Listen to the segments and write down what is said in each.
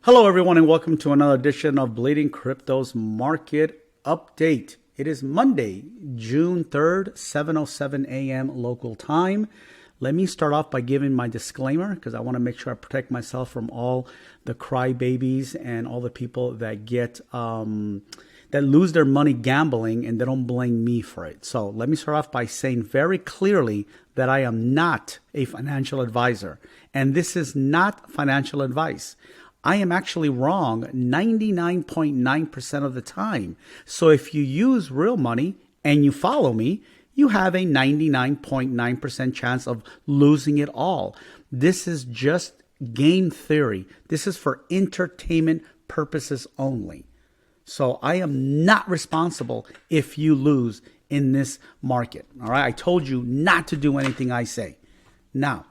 Hello, everyone, and welcome to another edition of Bleeding Crypto's Market Update. It is Monday, June 3rd, 7:07 a.m. local time. Let me start off by giving my disclaimer because I want to make sure I protect myself from all the crybabies and all the people that get that lose their money gambling and they don't blame me for it. So let me start off by saying very clearly that I am not a financial advisor, and this is not financial advice. I am actually wrong 99.9% of the time. So if you use real money and you follow me, you have a 99.9% chance of losing it all. This is just game theory. This is for entertainment purposes only. So I am not responsible if you lose in this market. All right. I told you not to do anything I say. Now,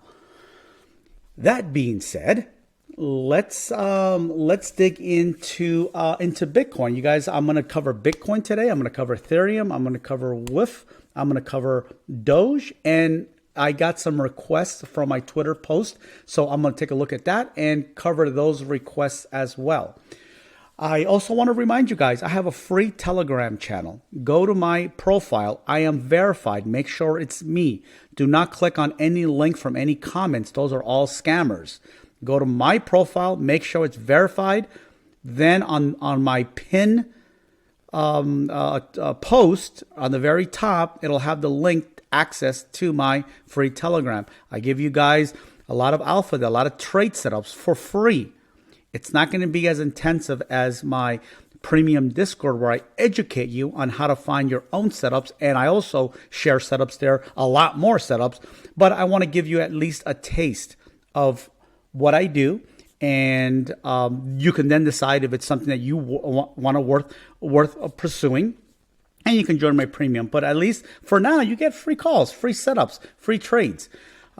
that being said, let's dig into Bitcoin. You guys, I'm going to cover Bitcoin today. I'm going to cover Ethereum. I'm going to cover WIF. I'm going to cover Doge, and I got some requests from my Twitter post, so I'm going to take a look at that and cover those requests as well. I also want to remind you guys, I have a free Telegram channel. Go to my profile. I am verified. Make sure it's me. Do not click on any link from any comments. Those are all scammers. Go to my profile, make sure it's verified. Then on my pin post on the very top, it'll have the link access to my free Telegram. I give you guys a lot of alpha, a lot of trade setups for free. It's not going to be as intensive as my premium Discord where I educate you on how to find your own setups. And I also share setups there, a lot more setups. But I want to give you at least a taste of what I do, and you can then decide if it's something that you want to worth pursuing, and you can join my premium. But at least for now, you get free calls, free setups, free trades.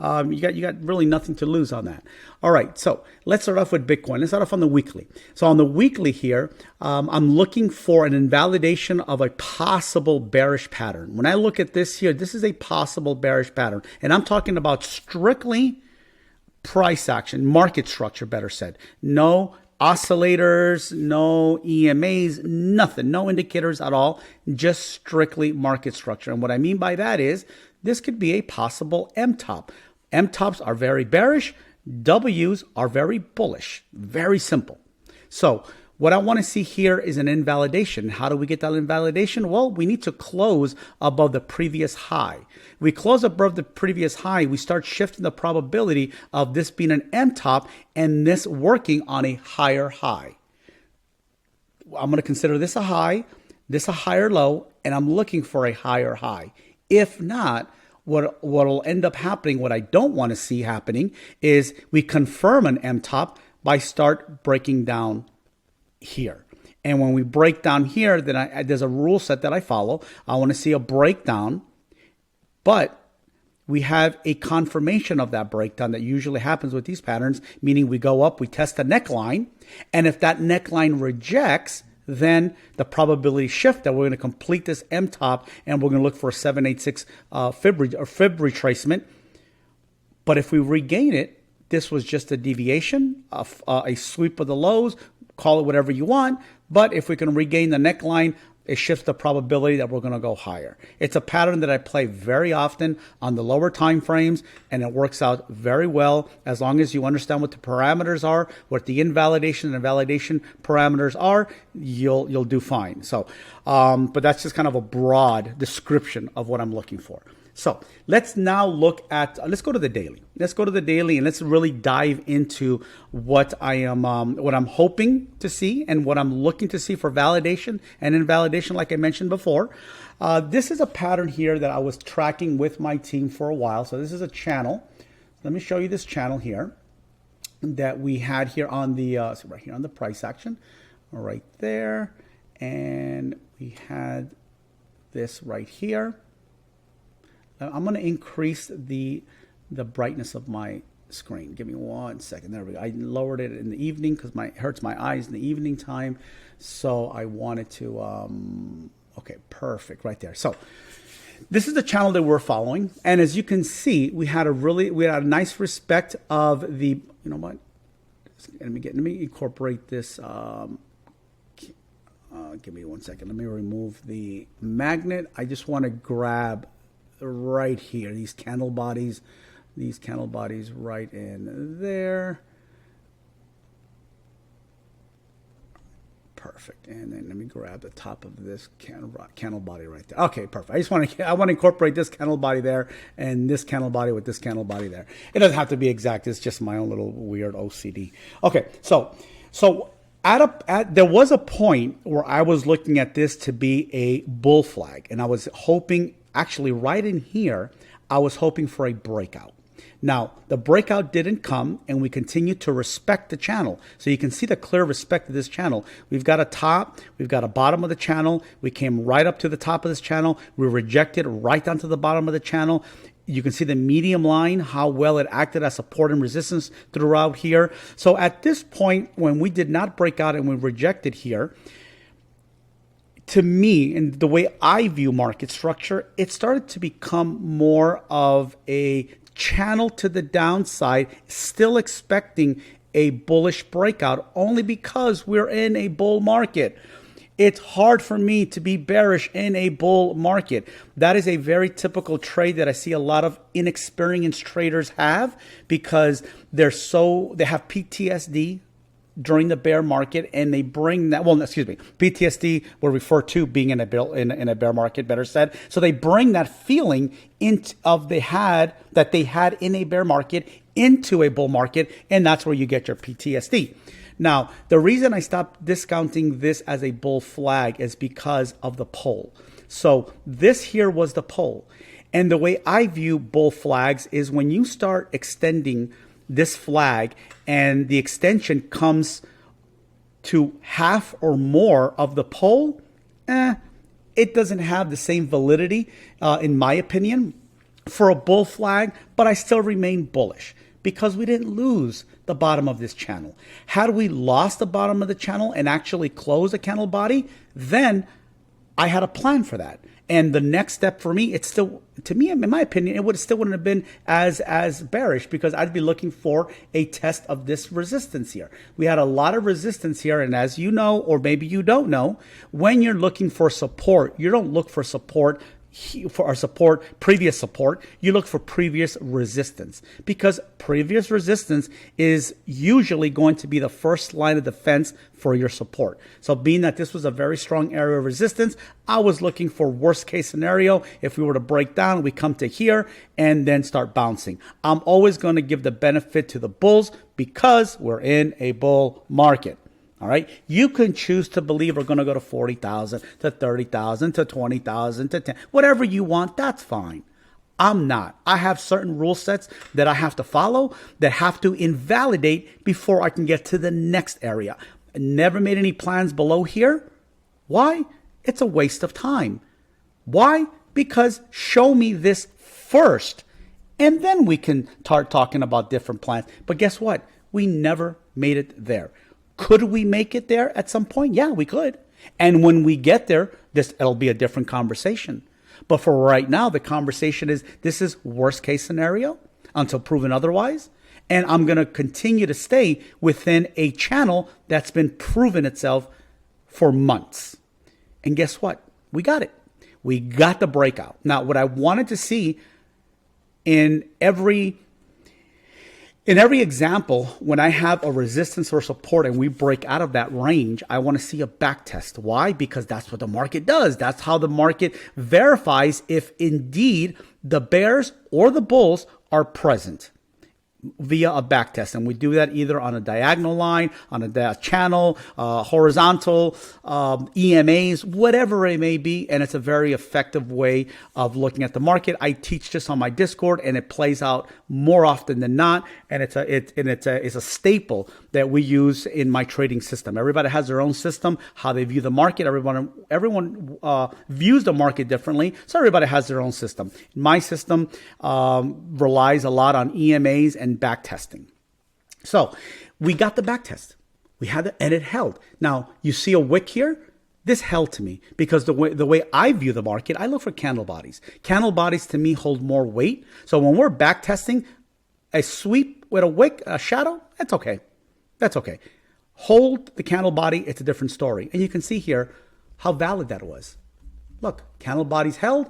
You got really nothing to lose on that. All right, so let's start off with Bitcoin. Let's start off on the weekly. So on the weekly here, I'm looking for an invalidation of a possible bearish pattern. When I look at this here, this is a possible bearish pattern, and I'm talking about strictly price action, market structure, better said. No oscillators, no EMAs, nothing, no indicators at all, just strictly market structure. And what I mean by that is this could be a possible M-top. M-tops are very bearish, Ws are very bullish, very simple. So what I want to see here is an invalidation. How do we get that invalidation? Well, we need to close above the previous high. We close above the previous high, we start shifting the probability of this being an M-top and this working on a higher high. I'm going to consider this a high, this a higher low, and I'm looking for a higher high. If not, what will end up happening, what I don't want to see happening, is we confirm an M-top by start breaking down here. And when we break down here, then there's a rule set that I follow. I want to see a breakdown, but we have a confirmation of that breakdown that usually happens with these patterns, meaning we go up, we test a neckline, and if that neckline rejects, then the probability shift that we're going to complete this M-top and we're going to look for a 786 fib retracement. But if we regain it, this was just a deviation, a sweep of the lows, call it whatever you want. But if we can regain the neckline, it shifts the probability that we're going to go higher. It's a pattern that I play very often on the lower time frames, and it works out very well as long as you understand what the parameters are, what the invalidation and validation parameters are. You'll do fine. So, but that's just kind of a broad description of what I'm looking for. So let's now look at, let's go to the daily. Let's go to the daily and let's really dive into what I'm hoping to see and what I'm looking to see for validation and invalidation, like I mentioned before. This is a pattern here that I was tracking with my team for a while. So this is a channel. Let me show you this channel here that we had here on the, so right here on the price action, right there. And we had this right here. I'm going to increase the brightness of my screen. Give me 1 second. There we go. I lowered it in the evening because it hurts my eyes in the evening time. So I wanted to, okay, perfect right there. So this is the channel that we're following. And as you can see, we had a nice respect of the, you know what? let me incorporate this. Give me 1 second. Let me remove the magnet. I just want to grab right here these candle bodies right in there. Perfect. And then let me grab the top of this candle body right there. Okay, perfect. I want to incorporate this candle body there and this candle body with this candle body there. It doesn't have to be exact. It's just my own little weird OCD. Okay, so there was a point where I was looking at this to be a bull flag, and I was hoping, actually right in here, I was hoping for a breakout. Now, the breakout didn't come, and we continue to respect the channel. So you can see the clear respect of this channel. We've got a top, we've got a bottom of the channel. We came right up to the top of this channel. We rejected right down to the bottom of the channel. You can see the medium line, how well it acted as support and resistance throughout here. So at this point, when we did not break out and we rejected here, to me, and the way I view market structure, it started to become more of a channel to the downside, still expecting a bullish breakout only because we're in a bull market. It's hard for me to be bearish in a bull market. That is a very typical trade that I see a lot of inexperienced traders have because they have PTSD during the bear market, and they bring that, PTSD will refer to being in a bear market, better said. So they bring that feeling that they had in a bear market into a bull market, and that's where you get your PTSD. Now, the reason I stopped discounting this as a bull flag is because of the pole. So this here was the pole. And the way I view bull flags is when you start extending this flag and the extension comes to half or more of the pole, it doesn't have the same validity, in my opinion, for a bull flag, but I still remain bullish because we didn't lose the bottom of this channel. Had we lost the bottom of the channel and actually closed the candle body, then I had a plan for that. And the next step for me, it's still, to me, in my opinion, it wouldn't have been as bearish because I'd be looking for a test of this resistance here. We had a lot of resistance here. And as you know, or maybe you don't know, when you're looking for support, you don't look for support previous support, you look for previous resistance because previous resistance is usually going to be the first line of defense for your support. So being that this was a very strong area of resistance, I was looking for worst case scenario. If we were to break down, we come to here and then start bouncing. I'm always going to give the benefit to the bulls because we're in a bull market. All right. You can choose to believe we're going to go to 40,000 to 30,000 to 20,000 to 10, whatever you want. That's fine. I'm not. I have certain rule sets that I have to follow that have to invalidate before I can get to the next area. I never made any plans below here. Why? It's a waste of time. Why? Because show me this first and then we can start talking about different plans. But guess what? We never made it there. Could we make it there at some point? Yeah, we could. And when we get there, it'll be a different conversation. But for right now, the conversation is this is worst case scenario until proven otherwise. And I'm going to continue to stay within a channel that's been proven itself for months. And guess what? We got it. We got the breakout. Now, what I wanted to see in every example, when I have a resistance or support and we break out of that range, I want to see a back test. Why? Because that's what the market does. That's how the market verifies if indeed the bears or the bulls are present via a back test. And we do that either on a diagonal line, on a channel, horizontal, EMAs, whatever it may be. And it's a very effective way of looking at the market. I teach this on my Discord and it plays out more often than not. And it's a staple that we use in my trading system. Everybody has their own system, how they view the market. Everyone views the market differently. So everybody has their own system. My system relies a lot on EMAs and back testing. So we got the back test. We had it and it held. Now you see a wick here. This held to me because the way I view the market, I look for candle bodies. Candle bodies to me hold more weight. So when we're back testing, a sweep with a wick, a shadow, that's okay. That's okay. Hold the candle body, it's a different story. And you can see here how valid that was. Look, candle body's held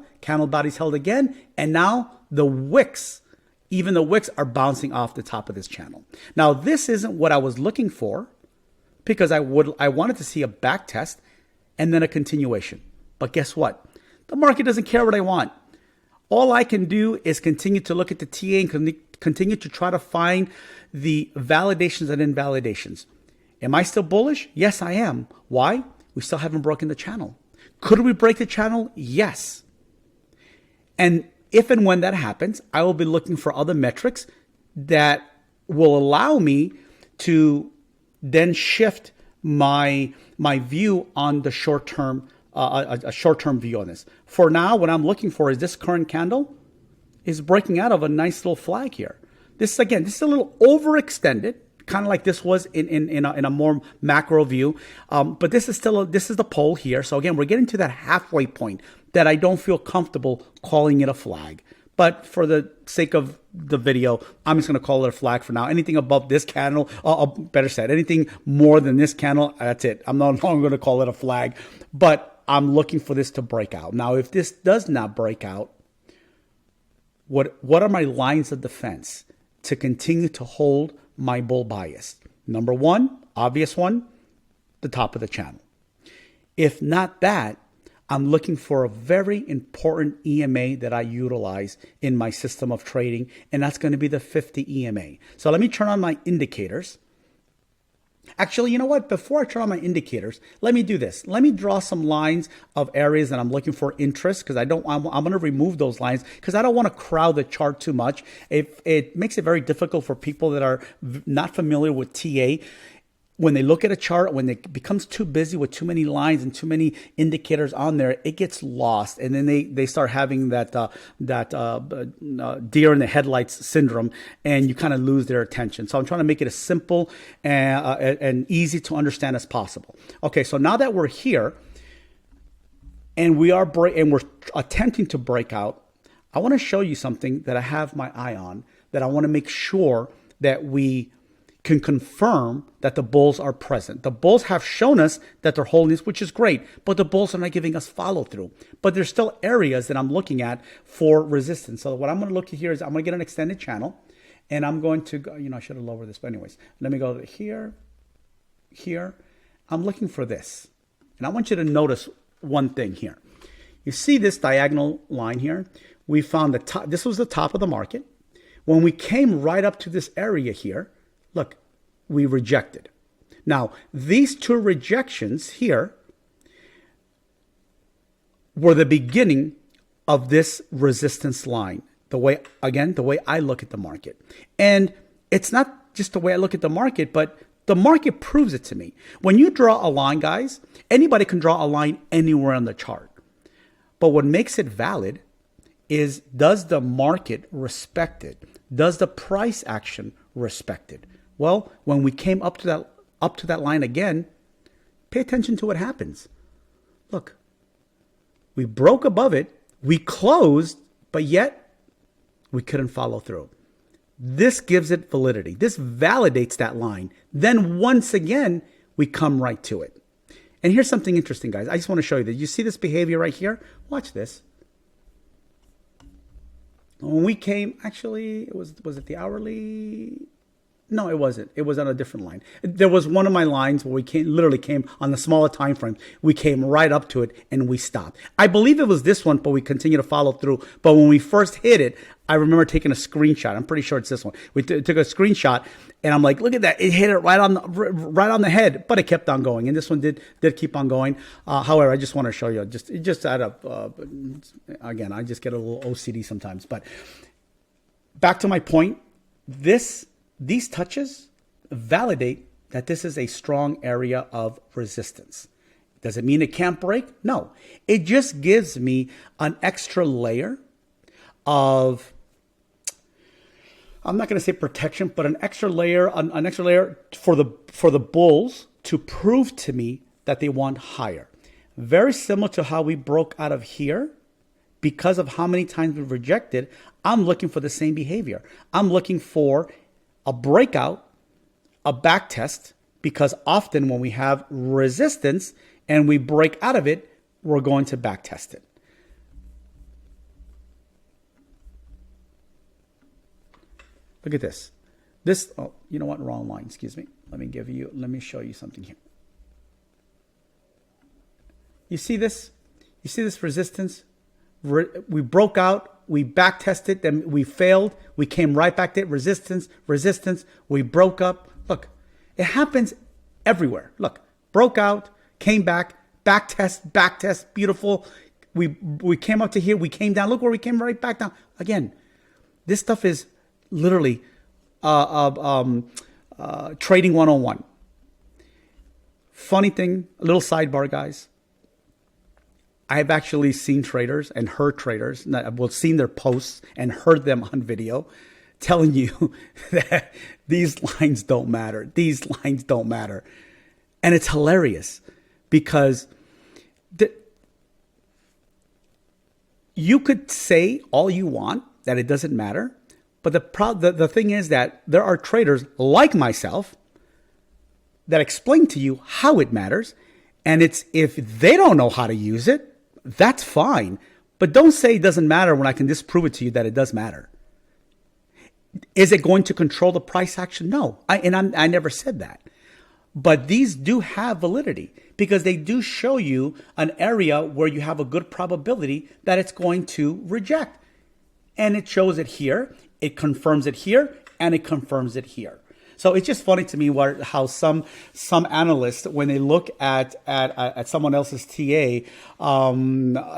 again, and now the wicks, even the wicks are bouncing off the top of this channel. Now, this isn't what I was looking for because I wanted to see a back test and then a continuation. But guess what? The market doesn't care what I want. All I can do is continue to look at the TA and continue to try to find the validations and invalidations. Am I still bullish? Yes, I am. Why? We still haven't broken the channel. Could we break the channel? Yes. And if and when that happens, I will be looking for other metrics that will allow me to then shift my view on the short-term, a short-term view on this. For now, what I'm looking for is this current candle is breaking out of a nice little flag here. This is a little overextended, kind of like this was in a more macro view. But this is the pole here. So again, we're getting to that halfway point that I don't feel comfortable calling it a flag. But for the sake of the video, I'm just going to call it a flag for now. Anything above this candle, better said, anything more than this candle, that's it. I'm no longer going to call it a flag. But I'm looking for this to break out. Now, if this does not break out, what are my lines of defense to continue to hold my bull bias? Number one, obvious one, the top of the channel. If not that, I'm looking for a very important EMA that I utilize in my system of trading, and that's going to be the 50 EMA. So let me turn on my indicators. Actually, you know what? Before I turn on my indicators, let me do this. Let me draw some lines of areas that I'm looking for interest, because I'm going to remove those lines because I don't want to crowd the chart too much. It makes it very difficult for people that are not familiar with TA. When they look at a chart, when it becomes too busy with too many lines and too many indicators on there, it gets lost. And then they start having that deer in the headlights syndrome, and you kind of lose their attention. So I'm trying to make it as simple and easy to understand as possible. Okay, so now that we're here and we're attempting to break out, I want to show you something that I have my eye on, that I want to make sure that we can confirm that the bulls are present. The bulls have shown us that they're holding this, which is great, but the bulls are not giving us follow through. But there's still areas that I'm looking at for resistance. So what I'm going to look at here is I'm going to get an extended channel, and I'm going to go, I should have lowered this, but anyways, let me go here. I'm looking for this. And I want you to notice one thing here. You see this diagonal line here? We found the top, this was the top of the market. When we came right up to this area here, look, we rejected. Now, these two rejections here were the beginning of this resistance line. The way I look at the market. And it's not just the way I look at the market, but the market proves it to me. When you draw a line, guys, anybody can draw a line anywhere on the chart. But what makes it valid is, does the market respect it? Does the price action respect it? Well, when we came up to that line again, pay attention to what happens. Look, we broke above it, we closed, but yet we couldn't follow through. This gives it validity. This validates that line. Then once again, we come right to it. And here's something interesting, guys. I just want to show you that. You see this behavior right here? Watch this. When we came, actually, was it the hourly? No, it wasn't. It was on a different line. There was one of my lines where we literally came on the smaller time frame. We came right up to it and we stopped. I believe it was this one, but we continued to follow through. But when we first hit it, I remember taking a screenshot. I'm pretty sure it's this one. We took a screenshot, and I'm like, look at that! It hit it right on the head. But it kept on going, and this one did keep on going. However, I just want to show you just out of again, I just get a little OCD sometimes. But back to my point, these touches validate that this is a strong area of resistance. Does it mean it can't break? No. It just gives me an extra layer of, I'm not going to say protection, but an extra layer for the bulls to prove to me that they want higher. Very similar to how we broke out of here. Because of how many times we've rejected, I'm looking for the same behavior. I'm looking for a breakout a back test, because often when we have resistance and we break out of it, we're going to back test it. Look at this. This, oh, you know what? Wrong line. Excuse me. Let me show you something here. You see this? You see this resistance? We broke out, we back tested, then we failed. We came right back to it. Resistance, resistance. We broke up. Look, it happens everywhere. Look, broke out, came back test, beautiful. We came up to here, we came down. Look where we came right back down. Again, this stuff is literally trading 101. Funny thing, a little sidebar, guys. I've actually seen traders and heard traders, well, seen their posts and heard them on video telling you that these lines don't matter. These lines don't matter. And it's hilarious because you could say all you want that it doesn't matter. But the thing is that there are traders like myself that explain to you how it matters. And it's if they don't know how to use it, that's fine. But don't say it doesn't matter when I can disprove it to you that it does matter. Is it going to control the price action? No. I never said that. But these do have validity because they do show you an area where you have a good probability that it's going to reject. And it shows it here, it confirms it here, and it confirms it here. So it's just funny to me how some analysts, when they look at someone else's TA,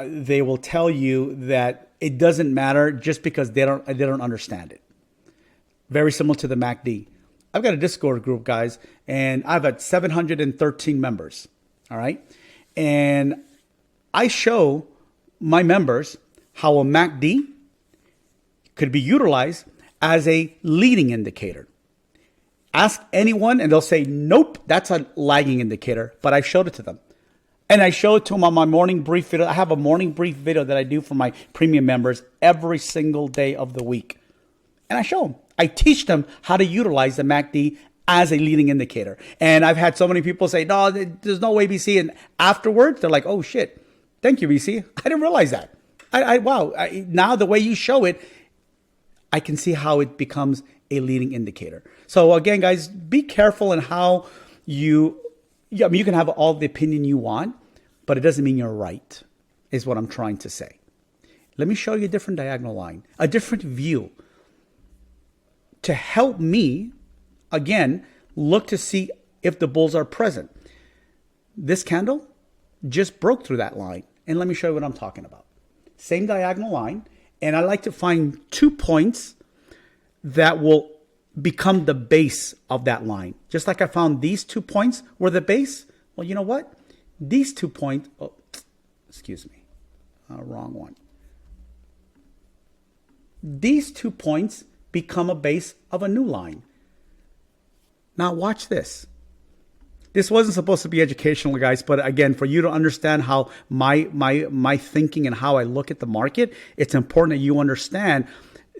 they will tell you that it doesn't matter just because they don't understand it. Very similar to the MACD. I've got a Discord group, guys, and I've got 713 members. All right, and I show my members how a MACD could be utilized as a leading indicator. Ask anyone and they'll say, nope, that's a lagging indicator. But I showed it to them. And I show it to them on my morning brief video. I have a morning brief video that I do for my premium members every single day of the week. And I show them. I teach them how to utilize the MACD as a leading indicator. And I've had so many people say, no, there's no way, BC. And afterwards, they're like, oh, shit. Thank you, BC. I didn't realize that. Wow. Now the way you show it, I can see how it becomes a leading indicator. So again, guys, be careful in how you can have all the opinion you want, but it doesn't mean you're right, is what I'm trying to say. Let me show you a different diagonal line, a different view to help me, again, look to see if the bulls are present. This candle just broke through that line. And let me show you what I'm talking about. Same diagonal line. And I like to find 2 points that will become the base of that line. Just like I found these 2 points were the base. Well, you know what? These 2 points, oh, excuse me, wrong one. These 2 points become a base of a new line. Now watch this. This wasn't supposed to be educational, guys, but again, for you to understand how my thinking and how I look at the market, it's important that you understand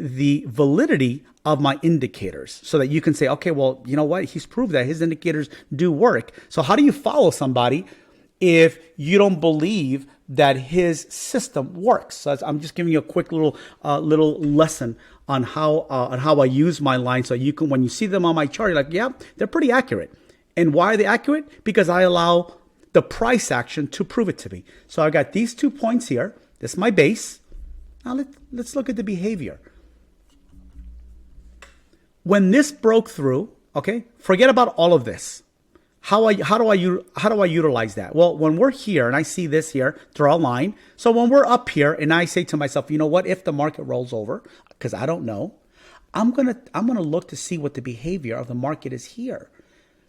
the validity of my indicators so that you can say, okay, well, you know what? He's proved that his indicators do work. So how do you follow somebody if you don't believe that his system works? So I'm just giving you a quick little lesson on how I use my lines, so you can, when you see them on my chart, you're like, yeah, they're pretty accurate. And why are they accurate? Because I allow the price action to prove it to me. So I got these 2 points here. This is my base. Now let's look at the behavior. When this broke through, okay, forget about all of this. How do I utilize that? Well, when we're here and I see this here, draw a line. So when we're up here and I say to myself, you know what, if the market rolls over, because I don't know, I'm gonna look to see what the behavior of the market is here.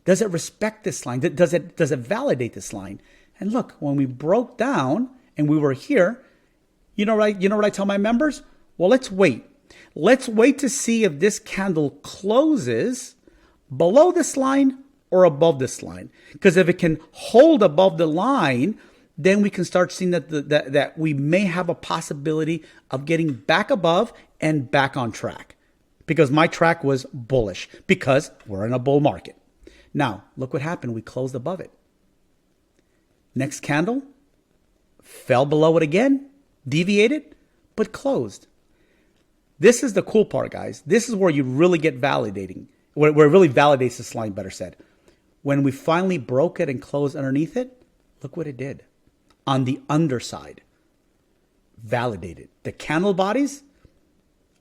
Does it respect this line? Does it validate this line? And look, when we broke down and we were here, you know what I tell my members? Well, let's wait. Let's wait to see if this candle closes below this line or above this line. Because if it can hold above the line, then we can start seeing that we may have a possibility of getting back above and back on track. Because my track was bullish because we're in a bull market. Now, look what happened. We closed above it. Next candle, fell below it again, deviated, but closed. This is the cool part, guys. This is where you really get validating, where it really validates this line, better said. When we finally broke it and closed underneath it, look what it did. On the underside, validated. The candle bodies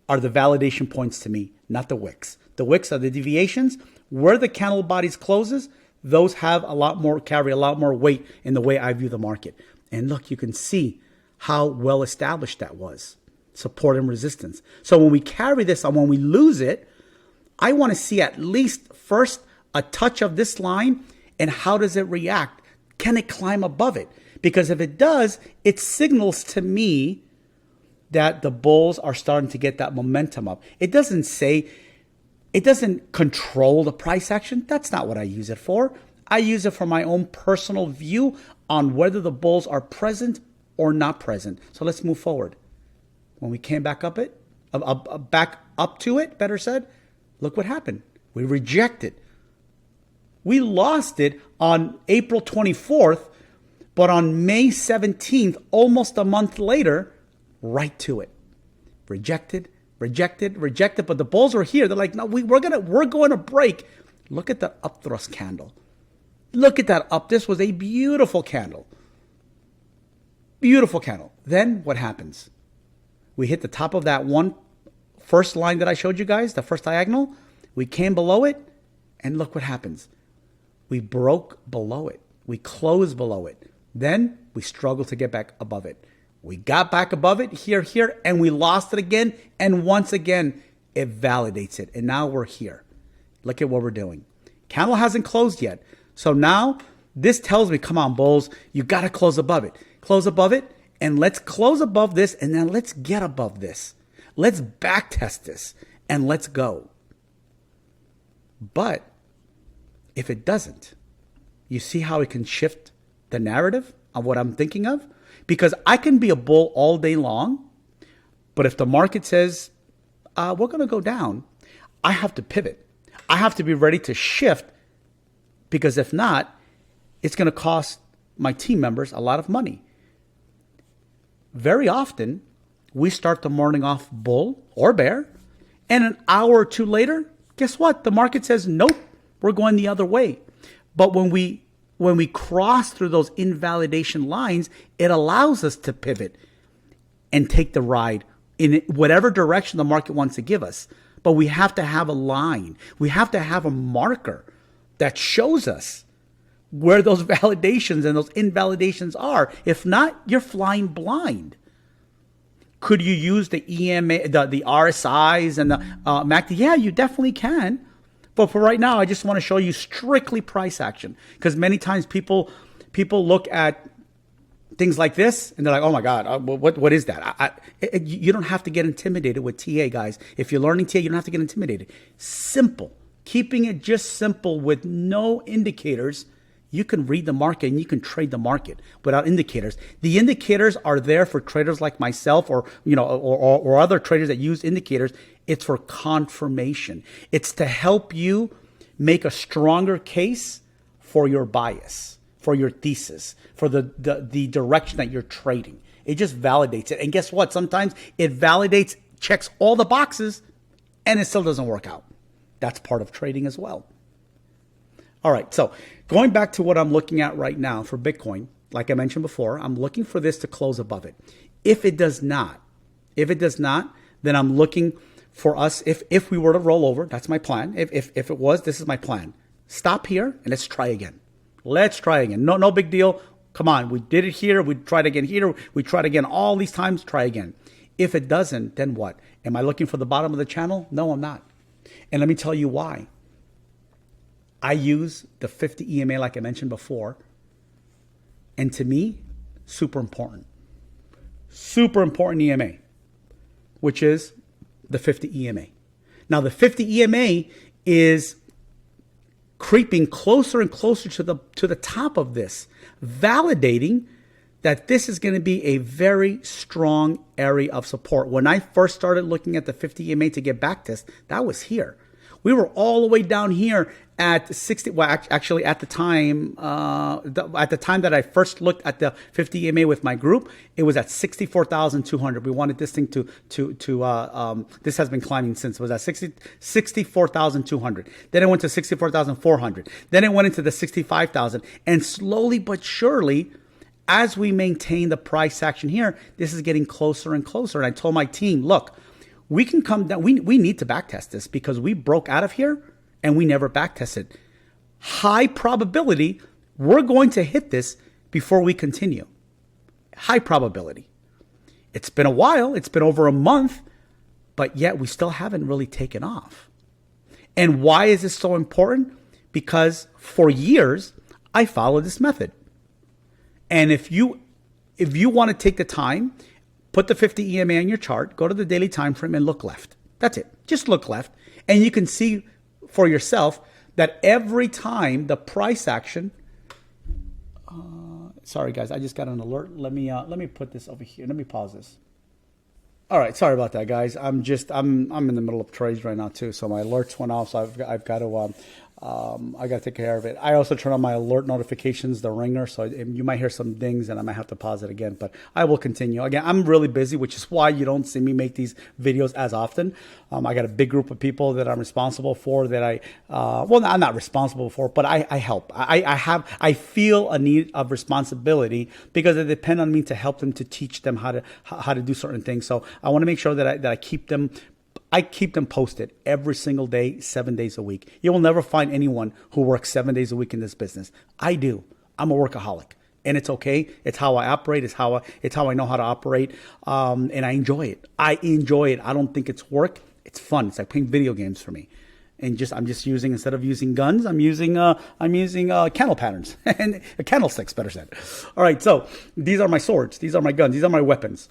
are the validation points to me, not the wicks. The wicks are the deviations. Where the candle bodies closes, those have a lot more, carry a lot more weight in the way I view the market. And look, you can see how well established that was. Support and resistance. So when we carry this and when we lose it, I want to see at least first a touch of this line and how does it react? Can it climb above it? Because if it does, it signals to me that the bulls are starting to get that momentum up. It doesn't say, it doesn't control the price action. That's not what I use it for. I use it for my own personal view on whether the bulls are present or not present. So let's move forward. When we came back up back up to it, better said, look what happened. We rejected. We lost it on April 24th, but on May 17th, almost a month later, right to it. Rejected, rejected, rejected. But the bulls were here. They're like, no, we're going to break. Look at that upthrust candle. Look at that up. This was a beautiful candle. Beautiful candle. Then what happens? We hit the top of that one first line that I showed you guys, the first diagonal. We came below it, and look what happens. We broke below it. We closed below it. Then we struggled to get back above it. We got back above it here, and we lost it again. And once again, it validates it. And now we're here. Look at what we're doing. Candle hasn't closed yet. So now this tells me, come on, bulls, you got to close above it. Close above it. And let's close above this. And then let's get above this. Let's back test this. And let's go. But if it doesn't, you see how it can shift the narrative of what I'm thinking of? Because I can be a bull all day long, but if the market says, we're going to go down, I have to pivot. I have to be ready to shift, because if not, it's going to cost my team members a lot of money. Very often, we start the morning off bull or bear, and an hour or two later, guess what? The market says, nope, we're going the other way. But when we cross through those invalidation lines, it allows us to pivot and take the ride in whatever direction the market wants to give us. But we have to have a line. We have to have a marker that shows us where those validations and those invalidations are. If not, you're flying blind. Could you use the EMA, the RSIs and the MACD? Yeah, you definitely can. But for right now, I just want to show you strictly price action, because many times people look at things like this and they're like, oh my God, what is that? You don't have to get intimidated with TA, guys. If you're learning TA, you don't have to get intimidated. Simple. Keeping it just simple with no indicators. You can read the market and you can trade the market without indicators. The indicators are there for traders like myself, or or other traders that use indicators. It's for confirmation. It's to help you make a stronger case for your bias, for your thesis, for the direction that you're trading. It just validates it. And guess what? Sometimes it validates, checks all the boxes, and it still doesn't work out. That's part of trading as well. All right, so going back to what I'm looking at right now for Bitcoin, like I mentioned before, I'm looking for this to close above it. If it does not, then I'm looking for us, if we were to roll over, that's my plan. If it was, this is my plan. Stop here and let's try again. Let's try again. No big deal. Come on, we did it here. We tried again here. We tried again all these times. Try again. If it doesn't, then what? Am I looking for the bottom of the channel? No, I'm not. And let me tell you why. I use the 50 EMA like I mentioned before. And to me, super important. Super important EMA, which is the 50 EMA. Now, the 50 EMA is creeping closer and closer to the top of this, validating that this is going to be a very strong area of support. When I first started looking at the 50 EMA to get back test, that was here. We were all the way down here at 60. Well, actually, at the time that I first looked at the 50 EMA with my group, it was at 64,200. We wanted this thing to this has been climbing since. It was at 64,200. Then it went to 64,400. Then it went into the 65,000. And slowly but surely, as we maintain the price action here, this is getting closer and closer. And I told my team, look, we can come down. We need to backtest this because we broke out of here and we never backtested. High probability we're going to hit this before we continue. High probability. It's been a while. It's been over a month, but yet we still haven't really taken off. And why is this so important? Because for years, I followed this method. And if you want to take the time, put the 50 EMA on your chart, go to the daily time frame and look left. That's it. Just look left. And you can see for yourself that every time the price action, sorry guys, I just got an alert. Let me put this over here. Let me pause this. All right, sorry about that, guys. I'm in the middle of trades right now too, so my alerts went off. So I've got to I got to take care of it. I also turn on my alert notifications, the ringer, so you might hear some dings and I might have to pause it again, but I will continue. Again, I'm really busy, which is why you don't see me make these videos as often. I got a big group of people that I'm responsible for that well, I'm not responsible for, but I help. I feel a need of responsibility because they depend on me to help them, to teach them how to do certain things. So I want to make sure that I keep them posted every single day, 7 days a week. You will never find anyone who works 7 days a week in this business. I do. I'm a workaholic, and it's okay. It's how I operate. It's how I know how to operate, and I enjoy it. I don't think it's work. It's fun. It's like playing video games for me. And I'm just using, instead of using guns, I'm using candle patterns and candlesticks, better said. All right, so these are my swords. These are my guns. These are my weapons.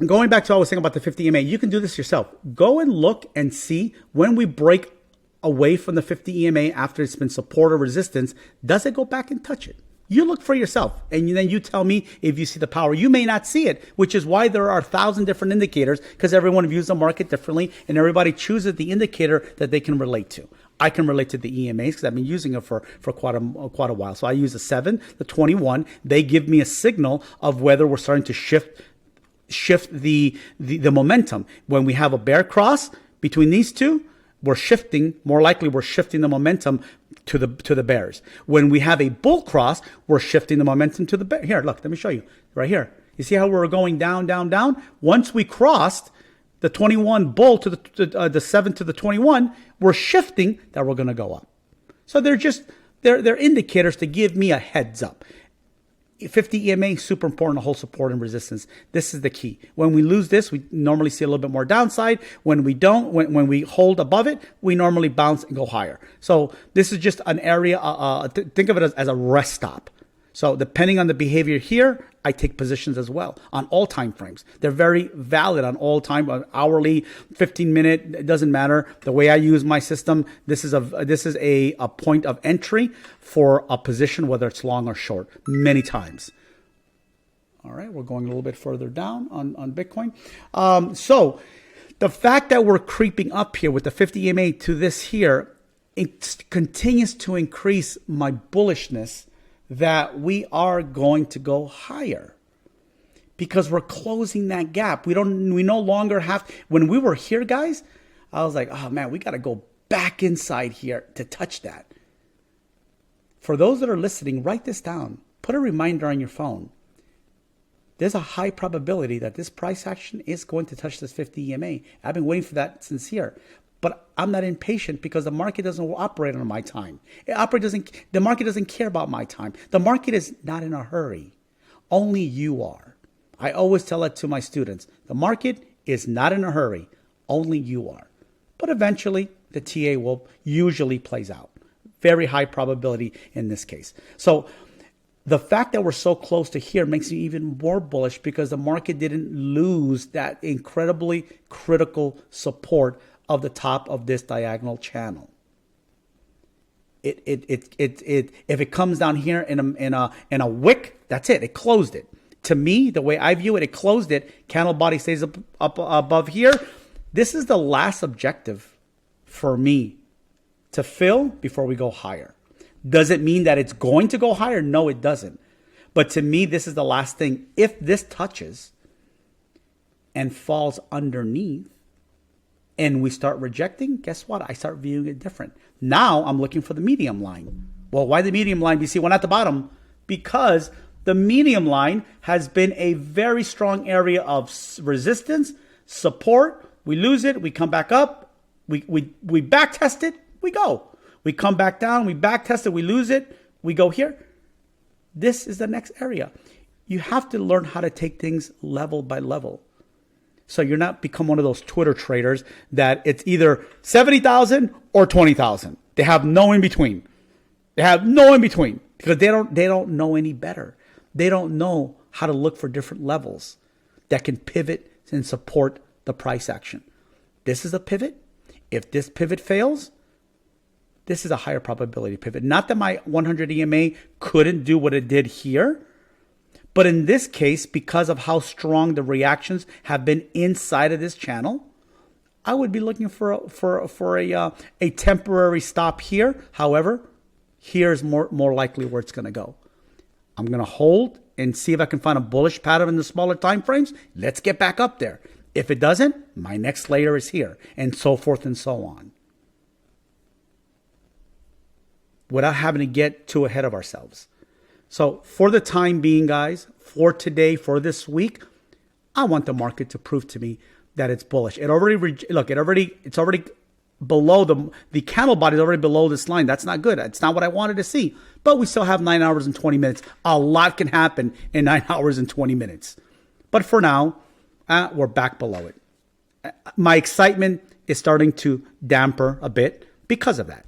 Going back to what I was saying about the 50 EMA, you can do this yourself. Go and look and see when we break away from the 50 EMA after it's been support or resistance, does it go back and touch it? You look for yourself, and then you tell me if you see the power. You may not see it, which is why there are 1,000 different indicators, because everyone views the market differently, and everybody chooses the indicator that they can relate to. I can relate to the EMAs because I've been using it for quite a while. So I use the 7, the 21. They give me a signal of whether we're starting to shift the momentum. When we have a bear cross between these two, more likely we're shifting the momentum to the bears. When we have a bull cross, we're shifting the momentum to the bear. Here, look, let me show you right here. You see how we're going down, down, down? Once we crossed the 21 bull to the 7 to the 21, we're shifting that we're going to go up. So they're indicators to give me a heads up. 50 EMA, super important to hold support and resistance. This is the key. When we lose this, we normally see a little bit more downside. When we don't, when we hold above it, we normally bounce and go higher. So this is just an area, think of it as a rest stop. So depending on the behavior here, I take positions as well on all time frames. They're very valid on all time, hourly, 15-minute, it doesn't matter. The way I use my system, this is a point of entry for a position, whether it's long or short, many times. All right, we're going a little bit further down on Bitcoin. So the fact that we're creeping up here with the 50 EMA to this here, it continues to increase my bullishness that we are going to go higher because we're closing that gap. We no longer have, when we were here, guys, I was like, oh man, we got to go back inside here to touch that. For those that are listening, write this down. Put a reminder on your phone. There's a high probability that this price action is going to touch this 50 EMA. I've been waiting for that since here. But I'm not impatient because the market doesn't operate on my time. The market doesn't care about my time. The market is not in a hurry. Only you are. I always tell that to my students. The market is not in a hurry. Only you are. But eventually, the TA will usually plays out. Very high probability in this case. So the fact that we're so close to here makes me even more bullish because the market didn't lose that incredibly critical support of the top of this diagonal channel. If it comes down here in a wick, that's it. It closed it. To me, the way I view it, it closed it. Candle body stays up above here. This is the last objective for me to fill before we go higher. Does it mean that it's going to go higher? No, it doesn't. But to me, this is the last thing. If this touches and falls underneath and we start rejecting, guess what? I start viewing it different. Now I'm looking for the medium line. Well, why the medium line? You see one at the bottom? Because the medium line has been a very strong area of resistance, support. We lose it, we come back up, we back test it, we go. We come back down, we back test it, we lose it, we go here. This is the next area. You have to learn how to take things level by level. So you're not become one of those Twitter traders that it's either 70,000 or 20,000. They have no in between. They have no in between because they don't know any better. They don't know how to look for different levels that can pivot and support the price action. This is a pivot. If this pivot fails, this is a higher probability pivot. Not that my 100 EMA couldn't do what it did here, but in this case, because of how strong the reactions have been inside of this channel, I would be looking for a temporary stop here. However, here's more likely where it's going to go. I'm going to hold and see if I can find a bullish pattern in the smaller time frames. Let's get back up there. If it doesn't, my next layer is here, and so forth and so on. Without having to get too ahead of ourselves. So for the time being, guys, for today, for this week, I want the market to prove to me that it's bullish. It's already below the candle body is already below this line. That's not good. It's not what I wanted to see. But we still have 9 hours and 20 minutes. A lot can happen in 9 hours and 20 minutes. But for now, we're back below it. My excitement is starting to damper a bit because of that.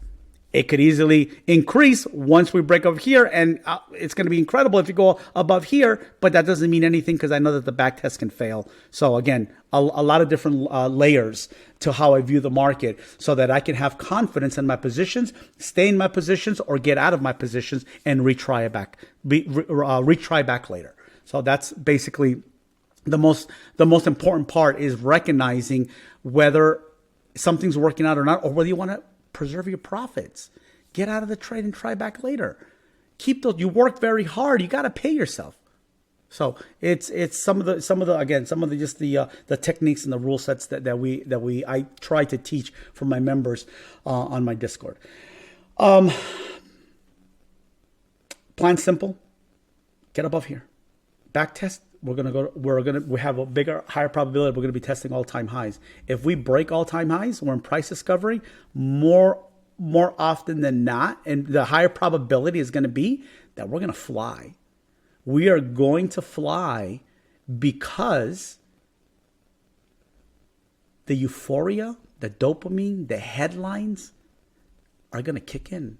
It could easily increase once we break over here, and it's going to be incredible if you go above here, but that doesn't mean anything because I know that the back test can fail. So again, a lot of different layers to how I view the market so that I can have confidence in my positions, stay in my positions, or get out of my positions and retry back later. So that's basically the most important part, is recognizing whether something's working out or not, or whether you want to preserve your profits. Get out of the trade and try back later. Keep those. You work very hard. You got to pay yourself. So it's some of the techniques and the rule sets that I try to teach for my members on my Discord. Plan simple. Get above here. Back test. We have a higher probability we're going to be testing all-time highs. If we break all-time highs, we're in price discovery more often than not, and the higher probability is going to be that we're going to fly. We are going to fly because the euphoria, the dopamine, the headlines are going to kick in.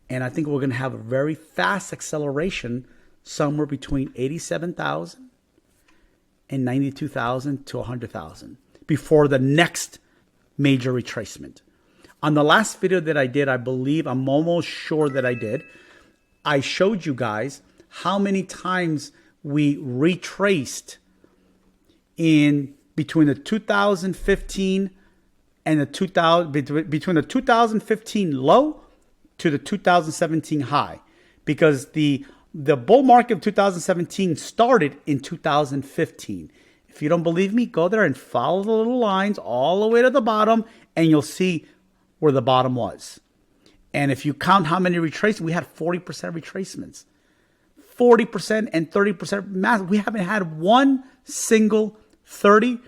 And I think we're going to have a very fast acceleration somewhere between 87,000 and 92,000 to 100,000 before the next major retracement. On the last video that I did, I'm almost sure that I did, I showed you guys how many times we retraced in between the 2015 and between the 2015 low to the 2017 high, because the bull market of 2017 started in 2015. If you don't believe me, go there and follow the little lines all the way to the bottom, and you'll see where the bottom was. And if you count how many retracements, we had 40% retracements. 40% and 30%. We haven't had one single 30%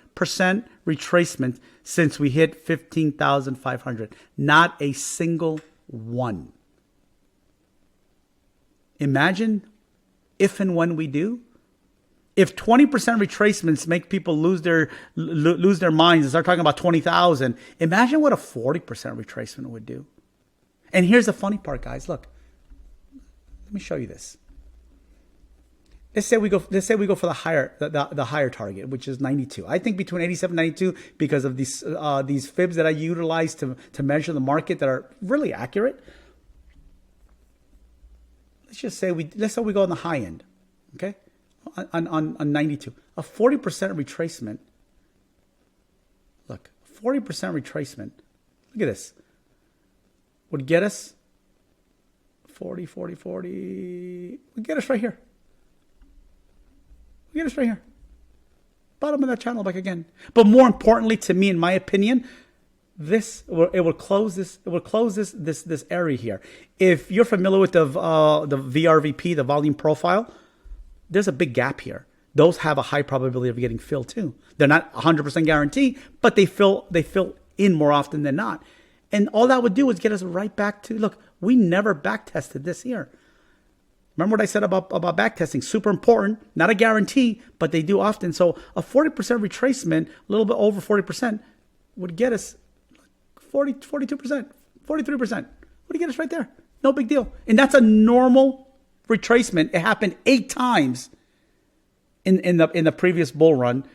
retracement since we hit 15,500. Not a single one. Imagine if and when we do. If 20% retracements make people lose their minds and start talking about 20,000, imagine what a 40% retracement would do. And here's the funny part, guys. Look, let me show you this. Let's say we go for the higher target, which is 92. I think between 87 and 92, because of these fibs that I utilize to measure the market that are really accurate. Let's say we go on the high end, okay, on 92. A 40% retracement. Look, 40% retracement. Look at this. Would get us 40, 40, 40. Would get us right here. Would get us right here. Bottom of that channel back again. But more importantly to me, in my opinion, it will close this area here. If you're familiar with the VRVP, the volume profile, there's a big gap here. Those have a high probability of getting filled too. They're not 100% guarantee, but they fill in more often than not. And all that would do is get us right back to, look, we never back tested this here. Remember what I said about backtesting? Super important, not a guarantee, but they do often. So a 40% retracement, a little bit over 40%, would get us 42%, 43%. Would get us right there. No big deal. And that's a normal retracement. It happened 8 times in the previous bull run.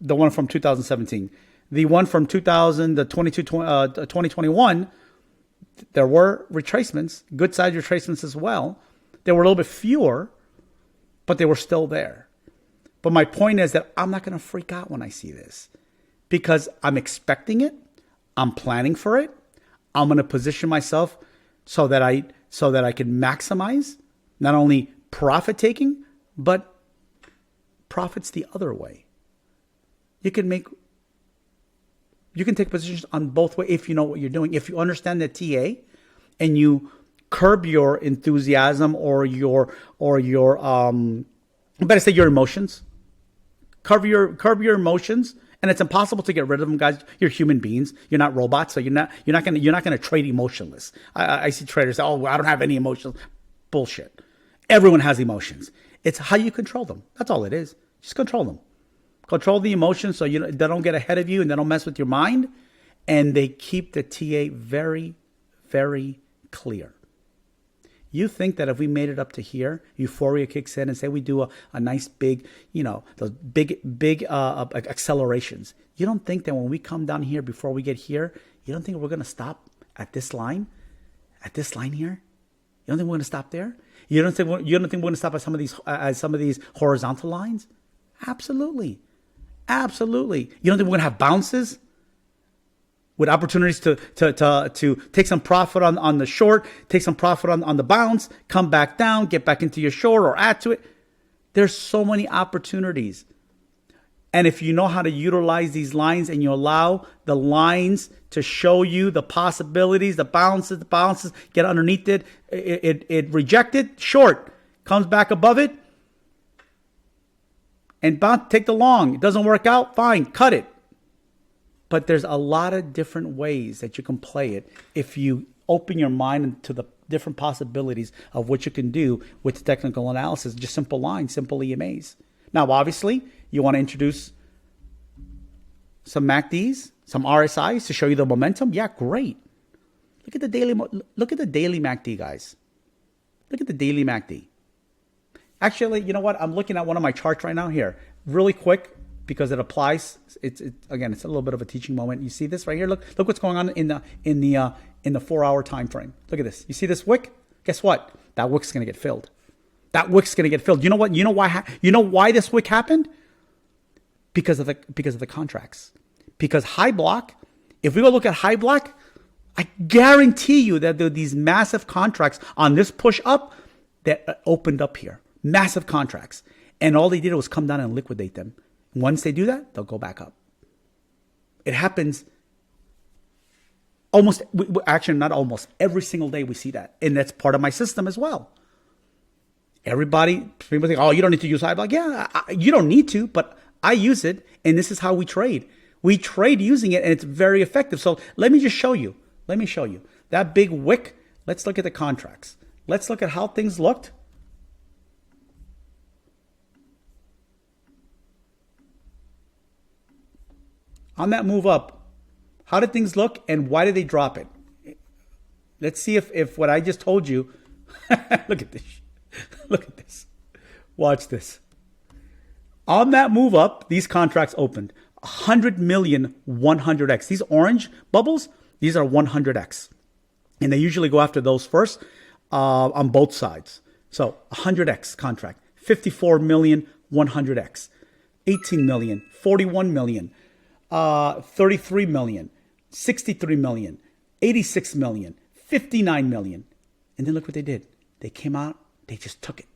The one from 2017. The one from 2021, there were retracements, good size retracements as well. They were a little bit fewer, but they were still there. But my point is that I'm not going to freak out when I see this because I'm expecting it. I'm planning for it. I'm going to position myself so that I can maximize not only profit taking, but profits the other way. You can take positions on both ways if you know what you're doing. If you understand the TA and you curb your enthusiasm or your better say your emotions. Curb your emotions, and it's impossible to get rid of them, guys. You're human beings. You're not robots, so you're not gonna trade emotionless. I see traders say, "Oh, I don't have any emotions." Bullshit. Everyone has emotions. It's how you control them. That's all it is. Just control them. Control the emotions so they don't get ahead of you and they don't mess with your mind. And they keep the TA very, very clear. You think that if we made it up to here, euphoria kicks in and say we do a nice big, those big accelerations. You don't think that when we come down here before we get here, you don't think we're going to stop at this line? At this line here? You don't think we're going to stop there? You don't think we're going to stop at some of these horizontal lines? Absolutely. Absolutely. You don't think we're going to have bounces with opportunities to take some profit on the short, take some profit on the bounce, come back down, get back into your short or add to it? There's so many opportunities. And if you know how to utilize these lines and you allow the lines to show you the possibilities, the bounces, get underneath it, it rejected, short, comes back above it, and take the long. It doesn't work out, fine, cut it. But there's a lot of different ways that you can play it if you open your mind to the different possibilities of what you can do with technical analysis, just simple lines, simple EMAs. Now, obviously, you want to introduce some MACDs, some RSIs to show you the momentum. Yeah, great. Look at the daily MACD, guys. Look at the daily MACD. Actually, you know what? I'm looking at one of my charts right now here, really quick, because it applies. It's a little bit of a teaching moment. You see this right here? Look what's going on in the 4-hour time frame. Look at this. You see this wick? Guess what? That wick's going to get filled. That wick's going to get filled. You know what? You know why? You know why this wick happened? Because of the contracts. Because Hyblock, if we go look at Hyblock, I guarantee you that there are these massive contracts on this push up that opened up here. Massive contracts. And all they did was come down and liquidate them. Once they do that, they'll go back up. It happens not almost, every single day we see that. And that's part of my system as well. People think, oh, you don't need to use Hyblock. Yeah, you don't need to, but I use it, and this is how we trade. We trade using it, and it's very effective. So let me just show you. Let me show you. That big wick, let's look at the contracts. Let's look at how things looked. On that move up, how did things look, and why did they drop it? Let's see if what I just told you, look at this. Look at this. Watch this. On that move up, these contracts opened 100 million 100x. These orange bubbles, these are 100x. And they usually go after those first on both sides. So 100x contract, 54 million 100x, 18 million, 41 million, 33 million, 63 million, 86 million, 59 million. And then look what they did. They came out, they just took it.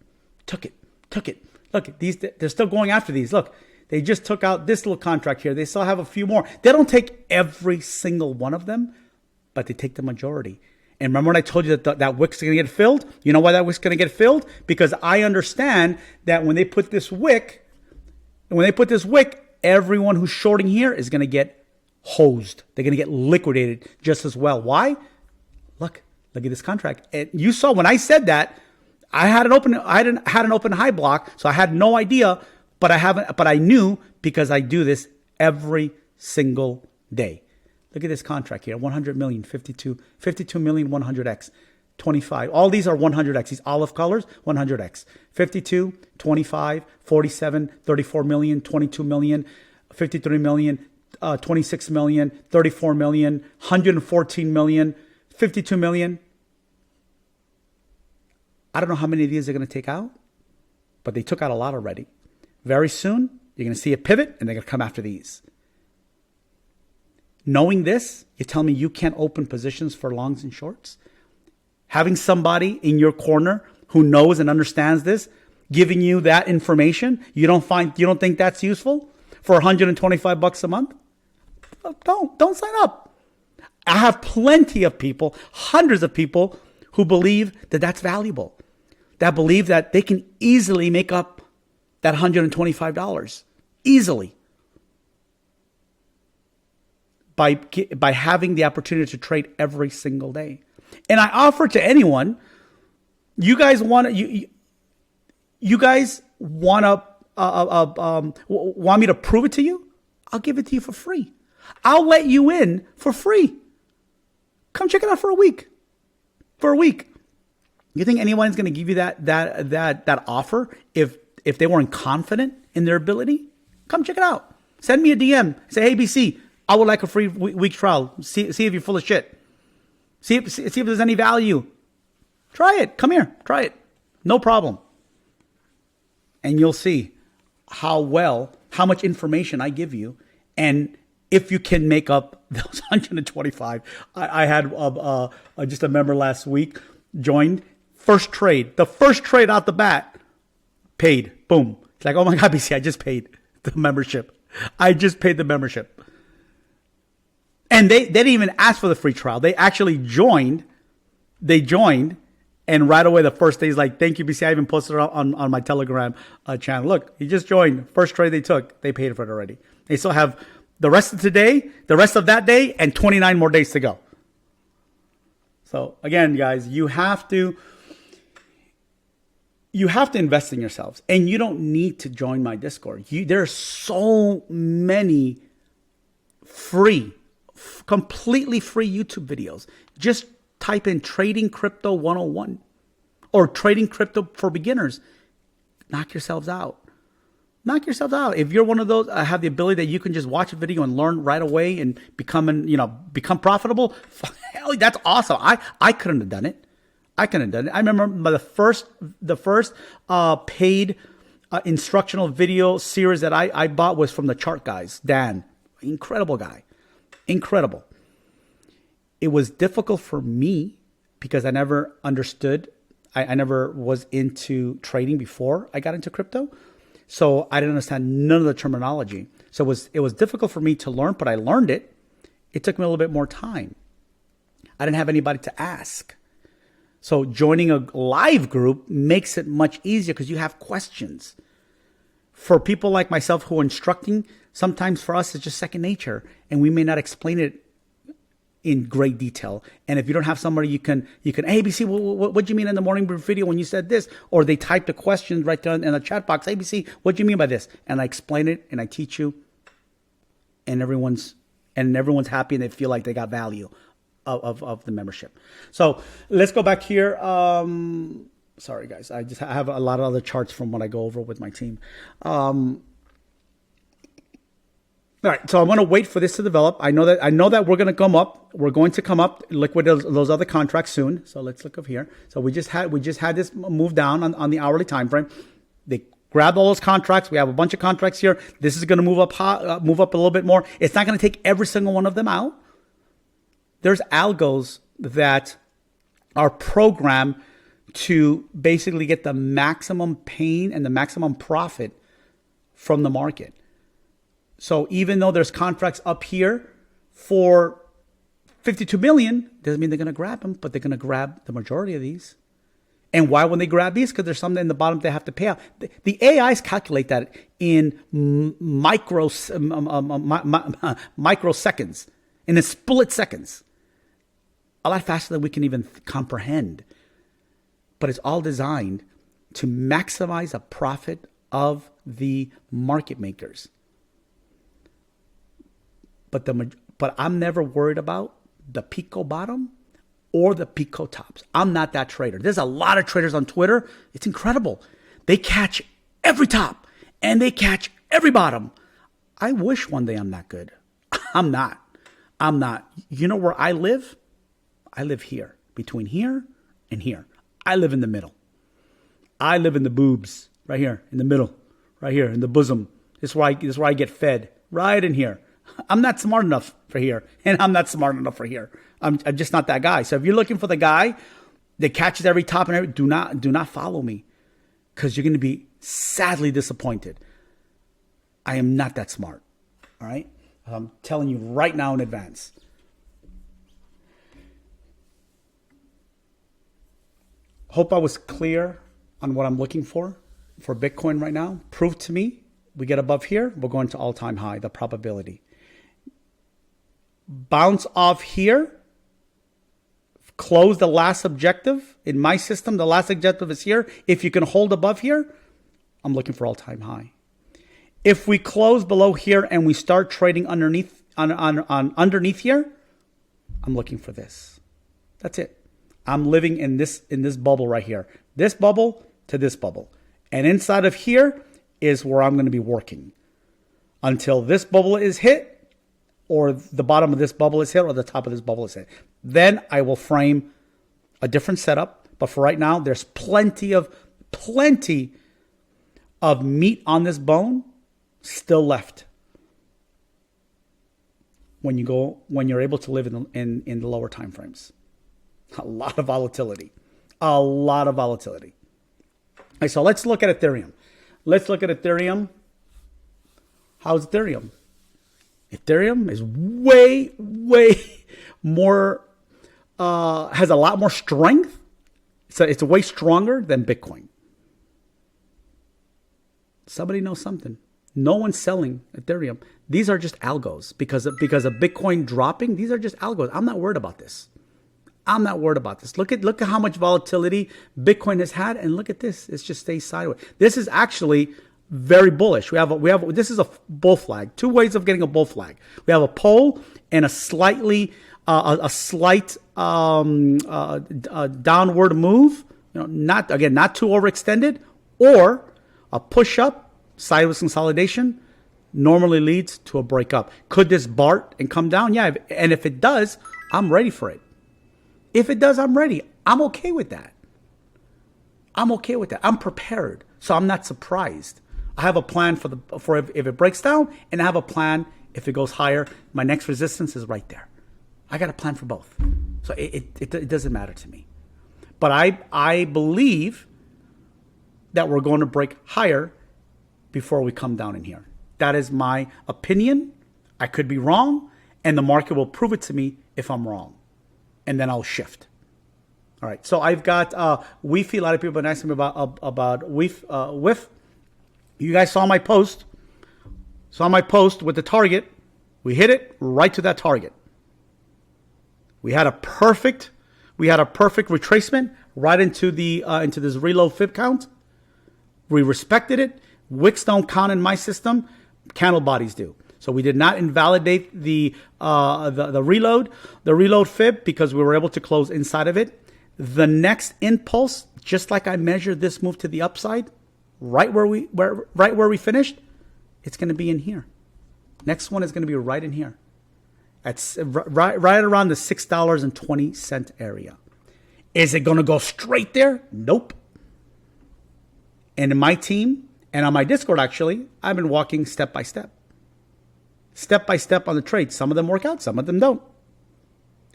Look, they're still going after these. Look, they just took out this little contract here. They still have a few more. They don't take every single one of them, but they take the majority. And remember when I told you that that wick's going to get filled? You know why that wick's going to get filled? Because I understand that when they put this wick, everyone who's shorting here is going to get hosed. They're going to get liquidated just as well. Why? Look at this contract. And you saw when I said that, I had an open Hyblock, so I had no idea, but I knew because I do this every single day. Look at this contract here, 100 million, 52 million, 100x, 25. All these are 100x. These olive colors, 100x. 52, 25, 47, 34 million, 22 million, 53 million, 26 million, 34 million, 114 million, 52 million. I don't know how many of these they're going to take out, but they took out a lot already. Very soon, you're going to see a pivot, and they're going to come after these. Knowing this, you tell me you can't open positions for longs and shorts? Having somebody in your corner who knows and understands this, giving you that information, you don't think that's useful for $125 a month? Don't sign up. I have plenty of people, hundreds of people who believe that that's valuable. That believe that they can easily make up that $125 easily by having the opportunity to trade every single day. And I offer to anyone, you guys want me to prove it to you? I'll give it to you for free. I'll let you in for free. Come check it out for a week. You think anyone's going to give you that offer if they weren't confident in their ability? Come check it out. Send me a DM. Say, hey, BC, I would like a free week trial. See if you're full of shit. See if there's any value. Try it. Come here. Try it. No problem. And you'll see how much information I give you, and if you can make up those 125. I had just a member last week joined. The first trade out the bat, paid. Boom. It's like, oh my God, BC, I just paid the membership. And they didn't even ask for the free trial. They actually joined. And right away, the first day is like, thank you, BC. I even posted it on my Telegram channel. Look, he just joined. First trade they took, they paid for it already. They still have the rest of that day, and 29 more days to go. So again, guys, you have to invest in yourselves, and you don't need to join my Discord. There are so many completely free YouTube videos. Just type in Trading Crypto 101 or Trading Crypto for Beginners. Knock yourselves out. If you're one of those, have the ability that you can just watch a video and learn right away and become profitable, hell, that's awesome. I couldn't have done it. I remember the first paid instructional video series that I bought was from the chart guys. Dan, incredible guy. Incredible. It was difficult for me because I never understood. I never was into trading before I got into crypto. So I didn't understand none of the terminology. So it was difficult for me to learn, but I learned it. It took me a little bit more time. I didn't have anybody to ask. So joining a live group makes it much easier because you have questions. For people like myself who are instructing, sometimes for us it's just second nature, and we may not explain it in great detail. And if you don't have somebody you can, hey, BC, what do you mean in the morning video when you said this? Or they type the question right there in the chat box, hey, BC, what do you mean by this? And I explain it and I teach you, and everyone's happy and they feel like they got value of the membership. So let's go back here. Sorry guys, I have a lot of other charts from what I go over with my team. All right, so I'm going to wait for this to develop. I know that we're going to come up. We're going to come up, liquidate those other contracts soon. So let's look up here. So we just had this move down on the hourly time frame. They grabbed all those contracts. We have a bunch of contracts here. This is going to move up a little bit more. It's not going to take every single one of them out, there's algos that are programmed to basically get the maximum pain and the maximum profit from the market. So even though there's contracts up here for 52 million, doesn't mean they're going to grab them, but they're going to grab the majority of these. And why when they grab these? Because there's something in the bottom they have to pay out. The AIs calculate that in microseconds, in a split seconds. A lot faster than we can even comprehend. But it's all designed to maximize the profit of the market makers. But I'm never worried about the Pico bottom or the Pico tops. I'm not that trader. There's a lot of traders on Twitter. It's incredible. They catch every top and they catch every bottom. I wish one day I'm that good. I'm not. You know where I live? I live here, between here and here. I live in the middle. I live in the boobs, right here, in the middle, right here, in the bosom. This is where I get fed, right in here. I'm not smart enough for here, and I'm not smart enough for here. I'm just not that guy. So if you're looking for the guy that catches every top and every, do not follow me, because you're going to be sadly disappointed. I am not that smart. All right, I'm telling you right now in advance. Hope I was clear on what I'm looking for Bitcoin right now. Prove to me we get above here, we're going to all-time high, the probability. Bounce off here, close the last objective. In my system, the last objective is here. If you can hold above here, I'm looking for all-time high. If we close below here and we start trading underneath underneath here, I'm looking for this. That's it. I'm living in this bubble right here. This bubble to this bubble. And inside of here is where I'm going to be working until this bubble is hit, or the bottom of this bubble is hit, or the top of this bubble is hit. Then I will frame a different setup. But for right now, there's plenty of meat on this bone still left when you're able to live in the lower time frames. A lot of volatility. All right, so let's look at Ethereum. How's Ethereum? Ethereum is way more, has a lot more strength. So it's way stronger than Bitcoin. Somebody knows something. No one's selling Ethereum. These are just algos because of Bitcoin dropping. These are just algos. I'm not worried about this. Look at how much volatility Bitcoin has had, and look at this. It just stays sideways. This is actually very bullish. This is a bull flag. Two ways of getting a bull flag. We have a pole and a slight downward move. Not too overextended, or a push up, sideways consolidation. Normally leads to a break up. Could this BART and come down? Yeah, and if it does, I'm ready for it. If it does, I'm ready. I'm okay with that. I'm prepared, so I'm not surprised. I have a plan for if it breaks down, and I have a plan if it goes higher. My next resistance is right there. I got a plan for both, so it doesn't matter to me. But I believe that we're going to break higher before we come down in here. That is my opinion. I could be wrong, and the market will prove it to me if I'm wrong. And then I'll shift. All right. So I've got Wi-Fi. A lot of people have been asking me about WIF. You guys saw my post. With the target. We hit it right to that target. We had a perfect retracement right into this reload fib count. We respected it. Wicks don't count in my system. Candle bodies do. So we did not invalidate the reload fib, because we were able to close inside of it. The next impulse, just like I measured this move to the upside, right where we finished, it's going to be in here. Next one is going to be right in here. It's right around the $6.20 area. Is it going to go straight there? Nope. And in my team and on my Discord, actually, I've been walking step by step on the trade. Some of them work out, some of them don't.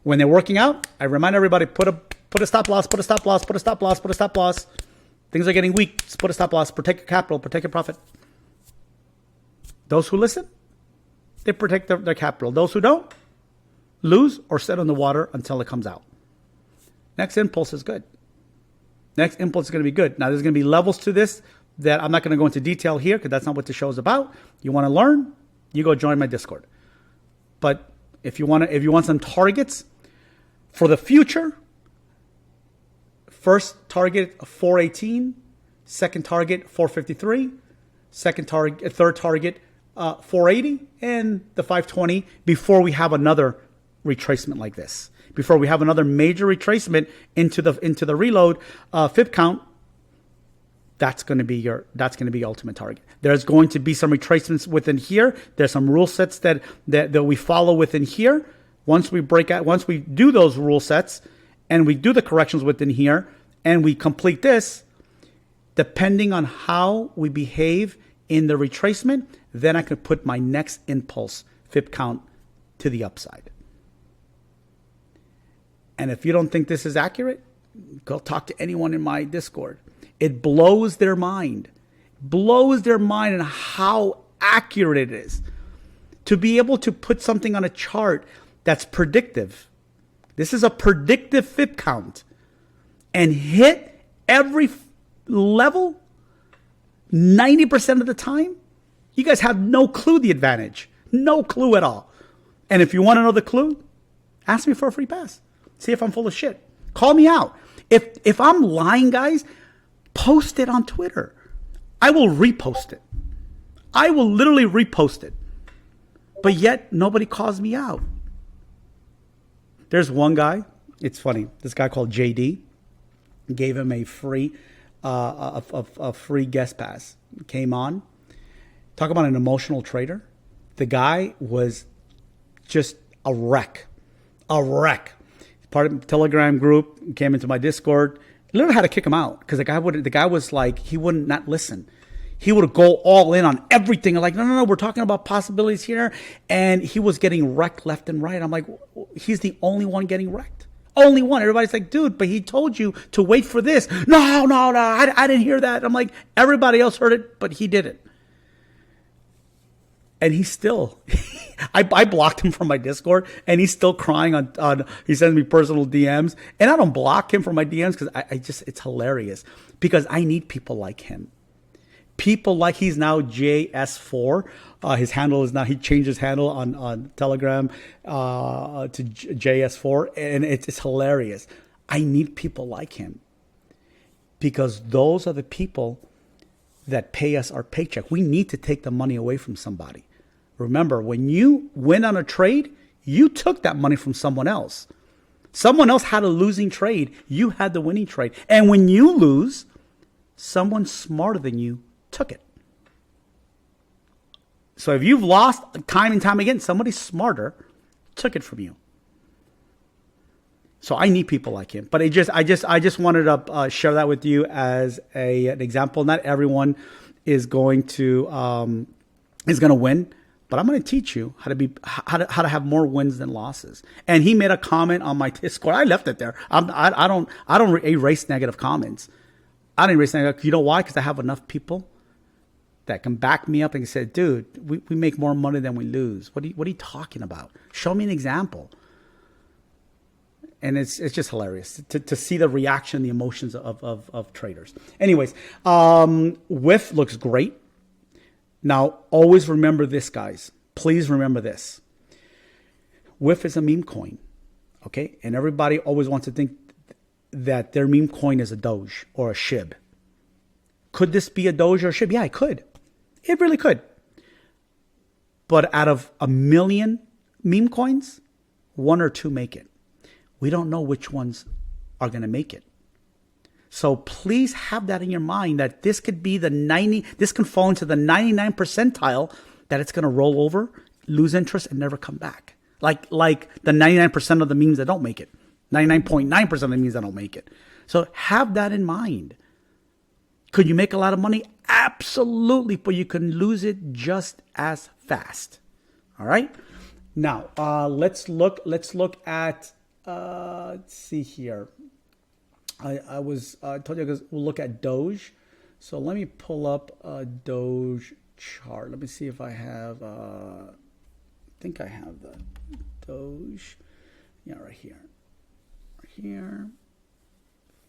When they're working out, I remind everybody, put a stop loss, put a stop loss, put a stop loss, put a stop loss. Things are getting weak. Just put a stop loss. Protect your capital. Protect your profit. Those who listen, they protect their capital. Those who don't, lose or sit on the water until it comes out. Next impulse is good. Next impulse is going to be good. Now, there's going to be levels to this that I'm not going to go into detail here because that's not what the show is about. You want to learn, you go join my Discord. But if you want some targets for the future, first target 418, second target 453, third target 480, and the 520 before we have another retracement like this. Before we have another major retracement into the reload FIB count, that's going to be your ultimate target. There's going to be some retracements within here. There's some rule sets that we follow within here. Once we do those rule sets and we do the corrections within here and we complete this, depending on how we behave in the retracement, then I can put my next impulse FIB count to the upside. And if you don't think this is accurate, go talk to anyone in my Discord. It blows their mind. Blows their mind on how accurate it is. To be able to put something on a chart that's predictive. This is a predictive FIB count. And hit every level 90% of the time. You guys have no clue the advantage. No clue at all. And if you want to know the clue, ask me for a free pass. See if I'm full of shit. Call me out. If I'm lying, guys, post it on Twitter. I will repost it. I will literally repost it. But yet, nobody calls me out. There's one guy. It's funny. This guy called JD. Gave him a free free guest pass. Came on. Talk about an emotional trader. The guy was just a wreck. A wreck. Part of the Telegram group, came into my Discord. Literally had to kick him out because the guy was like, he wouldn't not listen. He would go all in on everything. Like, no, we're talking about possibilities here. And he was getting wrecked left and right. I'm like, he's the only one getting wrecked. Only one. Everybody's like, dude, but he told you to wait for this. No, I didn't hear that. I'm like, everybody else heard it, but he didn't. And he's still, I blocked him from my Discord and he's still crying on he sends me personal DMs and I don't block him from my DMs because it's hilarious because I need people like him. People like he's now JS4. His handle is now, he changed his handle on Telegram to JS4 and it's hilarious. I need people like him because those are the people that pay us our paycheck. We need to take the money away from somebody. Remember, when you win on a trade, you took that money from someone else. Someone else had a losing trade. You had the winning trade. And when you lose, someone smarter than you took it. So if you've lost time and time again, somebody smarter took it from you. So I need people like him. But I just wanted to share that with you as an example. Not everyone is going to win. But I'm going to teach you how to have more wins than losses. And he made a comment on my Discord. I left it there. I don't erase negative comments. I don't erase negative. You know why? Because I have enough people that can back me up and say, dude, we make more money than we lose. What are you talking about? Show me an example. And it's just hilarious to see the reaction, the emotions of traders. Anyways, WIF looks great. Now, always remember this, guys. Please remember this. WIF is a meme coin, okay? And everybody always wants to think that their meme coin is a Doge or a SHIB. Could this be a Doge or a SHIB? Yeah, it could. It really could. But out of 1 million meme coins, 1 or 2 make it. We don't know which ones are going to make it. So please have that in your mind that this could be this can fall into the 99 percentile that it's going to roll over, lose interest, and never come back. Like the 99% of the memes that don't make it. 99.9% of the memes that don't make it. So have that in mind. Could you make a lot of money? Absolutely, but you can lose it just as fast. All right? Now, let's look at Let's see here. I told you guys we'll look at Doge. So let me pull up a Doge chart. Let me see if I have. I think I have the Doge. Yeah, right here. Right here.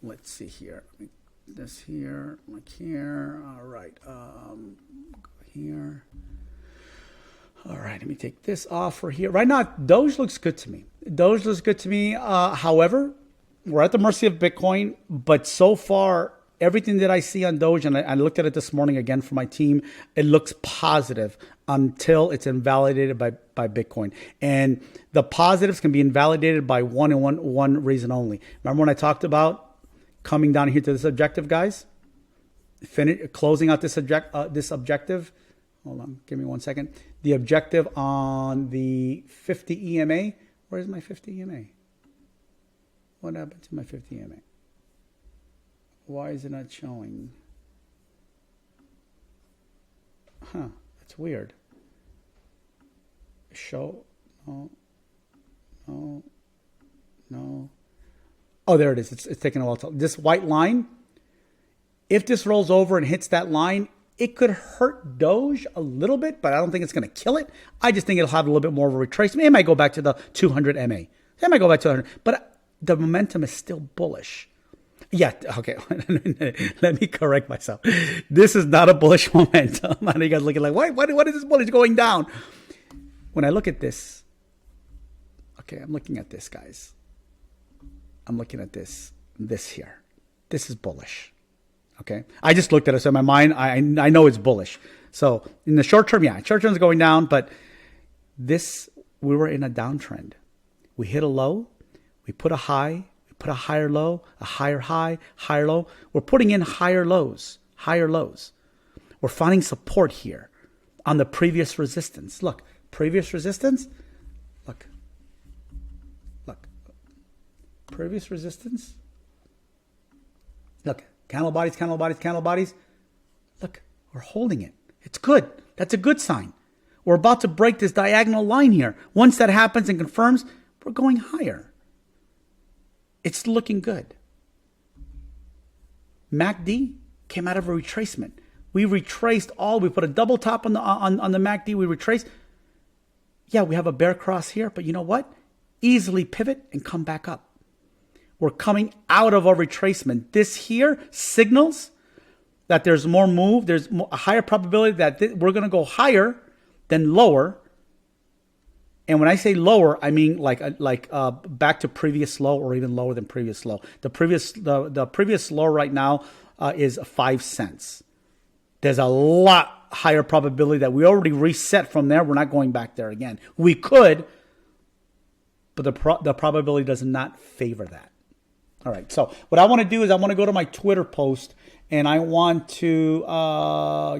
Let's see here. This here, like here. All right. Go here. All right, let me take this off for here. Right now, Doge looks good to me. Doge looks good to me. However, we're at the mercy of Bitcoin, but so far, everything that I see on Doge, and I looked at it this morning again for my team, it looks positive until it's invalidated by Bitcoin. And the positives can be invalidated by one reason only. Remember when I talked about coming down here to this objective, guys? Closing out this objective. Hold on, give me 1 second. The objective on the 50 EMA. Where's my 50 EMA? What happened to my 50 EMA? Why is it not showing? Huh, that's weird. Show, no. Oh, there it is. It's taking a while to, this white line, if this rolls over and hits that line, it could hurt Doge a little bit, but I don't think it's going to kill it. I just think it'll have a little bit more of a retracement. It might go back to the 200 MA. It might go back to 100, but the momentum is still bullish. Yeah, okay. Let me correct myself. This is not a bullish momentum. I know you guys looking like, what is this bullish going down? When I look at this, okay, I'm looking at this, guys. I'm looking at this here. This is bullish. Okay, I just looked at it. So in my mind, I know it's bullish. So in the short term, yeah, short term is going down, but this, we were in a downtrend. We hit a low, we put a high, we put a higher low, a higher high, higher low. We're putting in higher lows, higher lows. We're finding support here on the previous resistance. Look, previous resistance. Look, previous resistance. Look. Candle bodies, candle bodies, candle bodies. Look, we're holding it. It's good. That's a good sign. We're about to break this diagonal line here. Once that happens and confirms, we're going higher. It's looking good. MACD came out of a retracement. We retraced we put a double top on the MACD. We retraced. Yeah, we have a bear cross here, but you know what? Easily pivot and come back up. We're coming out of a retracement. This here signals that there's more move. There's a higher probability that we're going to go higher than lower. And when I say lower, I mean like back to previous low or even lower than previous low. The previous low right now is 5 cents. There's a lot higher probability that we already reset from there. We're not going back there again. We could, but the probability does not favor that. All right, so what I want to do is I want to go to my Twitter post and I want to,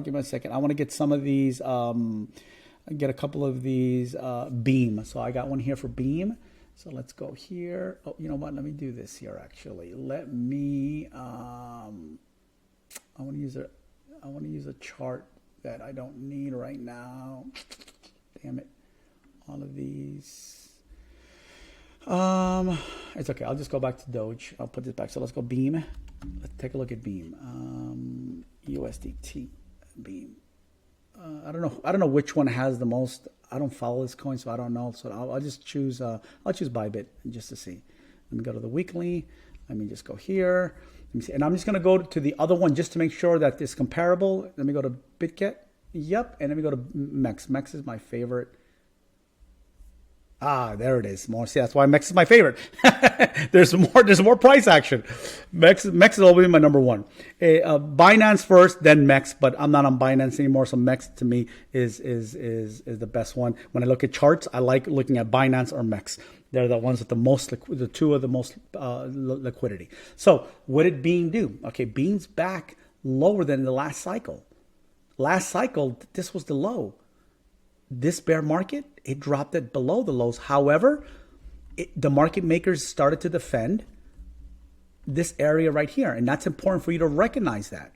give me a second. I want to get some of these, get a couple of these Beam. So I got one here for Beam. So let's go here. Oh, you know what? Let me do this here actually. Let me, I want to use a chart that I don't need right now. Damn it. All of these. It's okay. I'll just go back to Doge. I'll put this back. So let's go Beam. Let's take a look at Beam. USDT Beam. I don't know which one has the most. I don't follow this coin, so I don't know. So I'll just choose. I'll choose Bybit just to see. Let me go to the weekly. Let me just go here. Let me see. And I'm just gonna go to the other one just to make sure that it's comparable. Let me go to BitGet. Yep. And let me go to MEX. MEX is my favorite. Ah, there it is. More. See, that's why MEX is my favorite. There's more price action. MEX is always my number one. Binance first, then MEX, but I'm not on Binance anymore. So MEX to me is the best one. When I look at charts, I like looking at Binance or MEX. They're the ones with the most the two of the most liquidity. So what did Beam do? Okay, Beam's back lower than the last cycle. Last cycle, this was the low. This bear market, it dropped it below the lows. However, the market makers started to defend this area right here. And that's important for you to recognize that.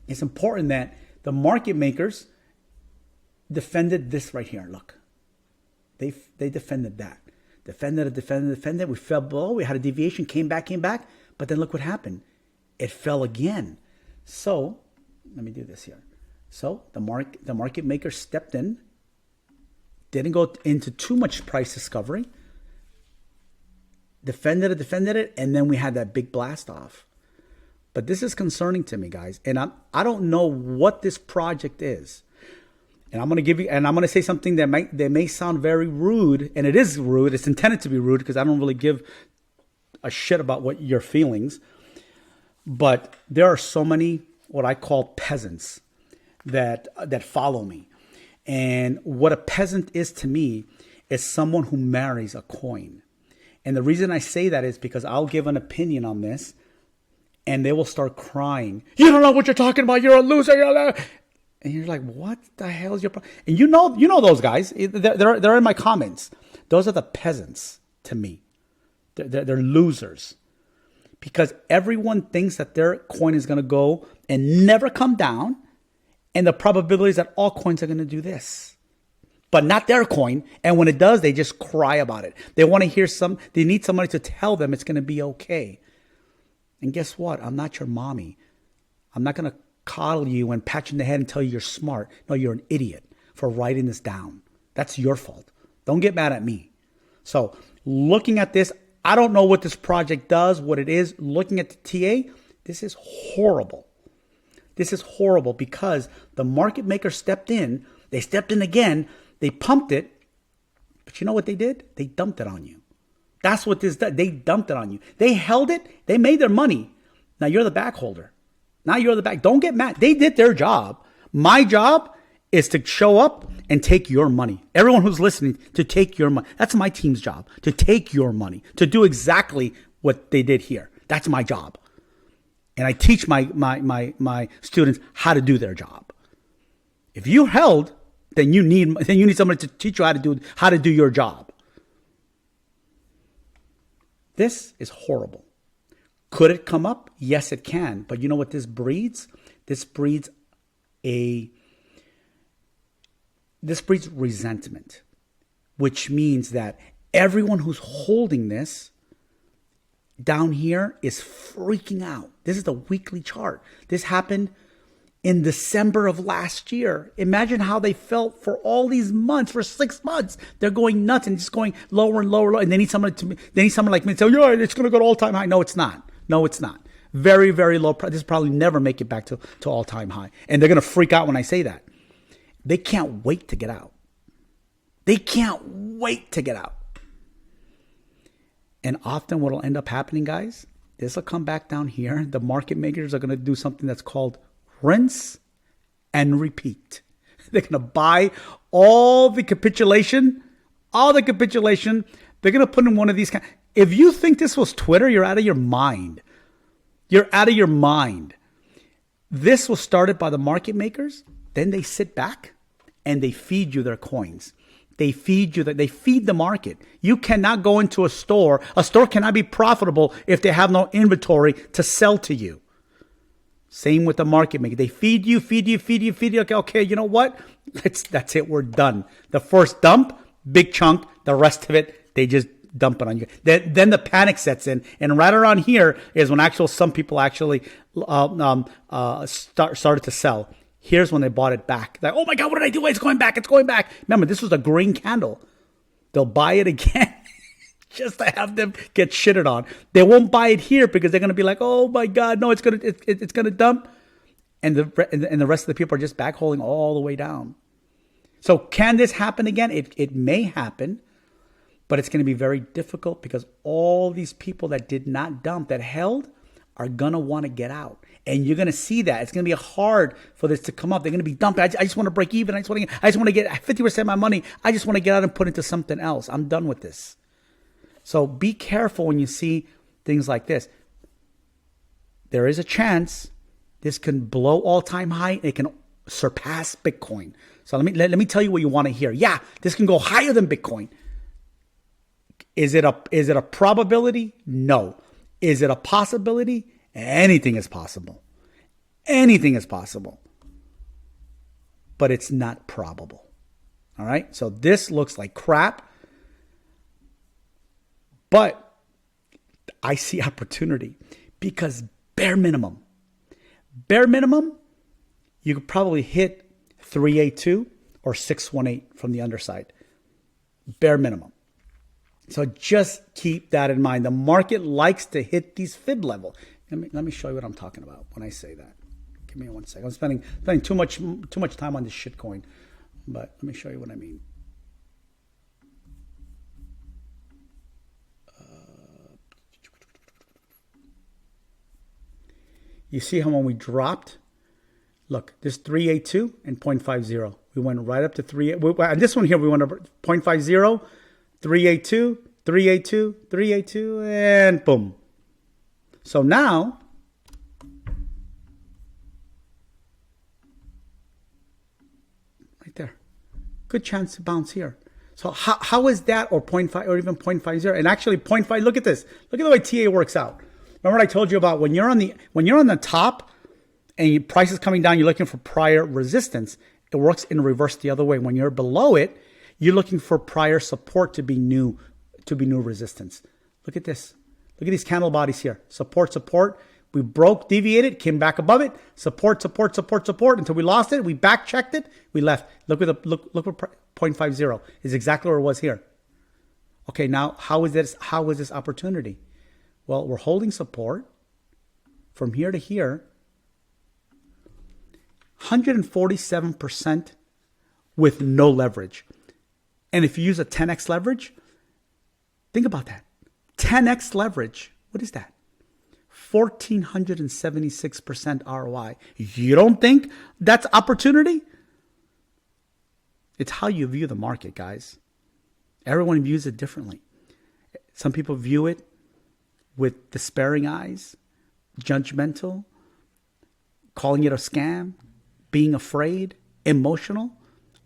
It's important that the market makers defended this right here. Look, they defended that. defended it, defended it, defended it. We fell below. We had a deviation, came back. But then look what happened. It fell again. So let me do this here. So the market maker stepped in, didn't go into too much price discovery, defended it, and then we had that big blast off. But this is concerning to me, guys. And I don't know what this project is. And I'm going to say something that may sound very rude, and it is rude. It's intended to be rude because I don't really give a shit about what your feelings. But there are so many what I call peasants that follow me. And what a peasant is to me is someone who marries a coin. And the reason I say that is because I'll give an opinion on this and they will start crying. You don't know what you're talking about. You're a loser. And you're like, what the hell is your problem? And you know those guys. They're in my comments. Those are the peasants to me. They're losers. Because everyone thinks that their coin is going to go and never come down. And the probability is that all coins are going to do this. But not their coin. And when it does, they just cry about it. They want to hear they need somebody to tell them it's going to be okay. And guess what? I'm not your mommy. I'm not going to coddle you and pat you in the head and tell you you're smart. No, you're an idiot for writing this down. That's your fault. Don't get mad at me. So looking at this, I don't know what this project does, what it is. Looking at the TA, this is horrible. This is horrible because the market maker stepped in. They stepped in again. They pumped it. But you know what they did? They dumped it on you. That's what this does. They dumped it on you. They held it. They made their money. Now you're the back holder. Now you're the back. Don't get mad. They did their job. My job is to show up and take your money. Everyone who's listening, to take your money. That's my team's job, to take your money, to do exactly what they did here. That's my job. And I teach my students how to do their job. If you held, then you need somebody to teach you how to do your job. This is horrible. Could it come up? Yes, it can. But you know what this breeds? This breeds resentment, which means that everyone who's holding this down here is freaking out. This is the weekly chart. This happened in December of last year. Imagine how they felt for all these months, for 6 months. They're going nuts and just going lower and lower, and they need someone like me to say, yeah, it's going to go to all-time high. No, it's not. No, it's not. Very, very low. This probably never make it back to all-time high. And they're going to freak out when I say that. They can't wait to get out. They can't wait to get out. And often what will end up happening, guys, this will come back down here. The market makers are going to do something that's called rinse and repeat. They're going to buy all the capitulation. They're going to put in one of these. If you think this was Twitter, you're out of your mind. You're out of your mind. This was started by the market makers. Then they sit back and they feed you their coins. They feed the market. You cannot go into a store. A store cannot be profitable if they have no inventory to sell to you. Same with the market maker. They feed you. Okay, you know what? That's it. We're done. The first dump, big chunk. The rest of it, they just dump it on you. Then the panic sets in, and right around here is when some people actually started to sell. Here's when they bought it back. Like, oh my God, what did I do? It's going back. Remember, this was a green candle. They'll buy it again just to have them get shitted on. They won't buy it here because they're going to be like, oh my God, no, it's going to dump. And the rest of the people are just back holding all the way down. So can this happen again? It may happen, but it's going to be very difficult because all these people that did not dump, that held, are going to want to get out. And you're going to see that. It's going to be hard for this to come up. They're going to be dumping. I just want to break even. I just want to get 50% of my money. I just want to get out and put into something else. I'm done with this. So be careful when you see things like this. There is a chance this can blow all-time high. It can surpass Bitcoin. So let me tell you what you want to hear. Yeah, this can go higher than Bitcoin. Is it a probability? No. Is it a possibility? Anything is possible. Anything is possible. But it's not probable. All right? So this looks like crap. But I see opportunity because bare minimum, you could probably hit 382 or 618 from the underside. Bare minimum. So just keep that in mind. The market likes to hit these fib level. Let me show you what I'm talking about when I say that. Give me 1 second. I'm spending too much time on this shit coin, but let me show you what I mean. You see how when we dropped, look, this 382 and 0.50. We went right up to 3. And this one here, we went over 0.50, 382, 382, 382, and boom. So now, right there, good chance to bounce here. So how is that, or 0.5 or even 0.50? And actually 0.5, look at this. Look at the way TA works out. Remember what I told you about when you're on the top and your price is coming down, you're looking for prior resistance. It works in reverse the other way. When you're below it, you're looking for prior support to be new resistance. Look at this. Look at these candle bodies here. Support, support. We broke, deviated, came back above it. Support, support, support, support until we lost it. We back checked it. We left. Look what 0.50 is exactly where it was here. Okay, now how is this opportunity? Well, we're holding support from here to here, 147% with no leverage. And if you use a 10x leverage, think about that. 10x leverage, what is that? 1,476% ROI. You don't think that's opportunity? It's how you view the market, guys. Everyone views it differently. Some people view it with despairing eyes, judgmental, calling it a scam, being afraid, emotional.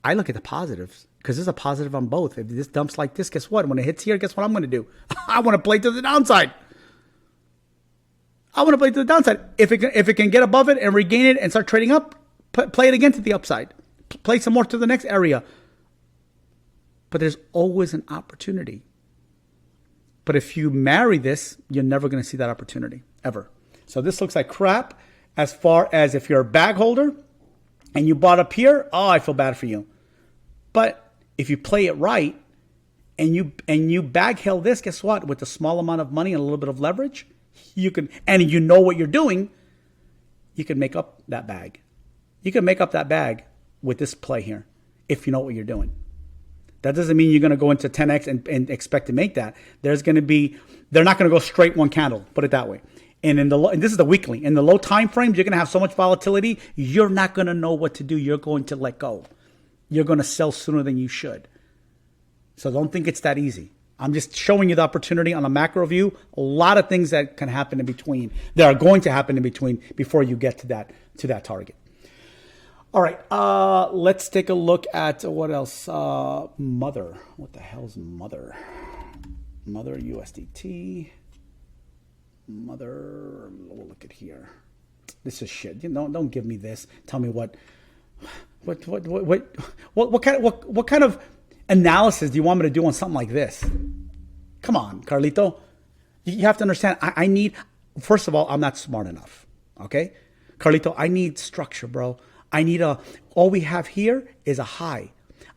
I look at the positives because there's a positive on both. If this dumps like this, guess what? When it hits here, guess what I'm going to do? I want to play to the downside. If it can get above it and regain it and start trading up, play it again to the upside. Play some more to the next area. But there's always an opportunity. But if you marry this, you're never going to see that opportunity, ever. So this looks like crap as far as if you're a bag holder and you bought up here, oh, I feel bad for you. But if you play it right and you bag held this, guess what? With a small amount of money and a little bit of leverage, you can, and you know what you're doing, you can make up that bag. You can make up that bag with this play here if you know what you're doing. That doesn't mean you're going to go into 10x and expect to make that. They're not going to go straight one candle, put it that way. And and this is the weekly. In the low time frames, you're going to have so much volatility, you're not going to know what to do. You're going to let go. You're going to sell sooner than you should. So don't think it's that easy. I'm just showing you the opportunity on a macro view. A lot of things that can happen in between, that are going to happen in between before you get to that target. All right, let's take a look at what else. Mother. What the hell's Mother? Mother USDT. Mother. We'll look at here. This is shit. Don't give me this. Tell me what kind of analysis do you want me to do on something like this? Come on, Carlito. You have to understand. I need. First of all, I'm not smart enough. Okay, Carlito. I need structure, bro. I need all we have here is a high.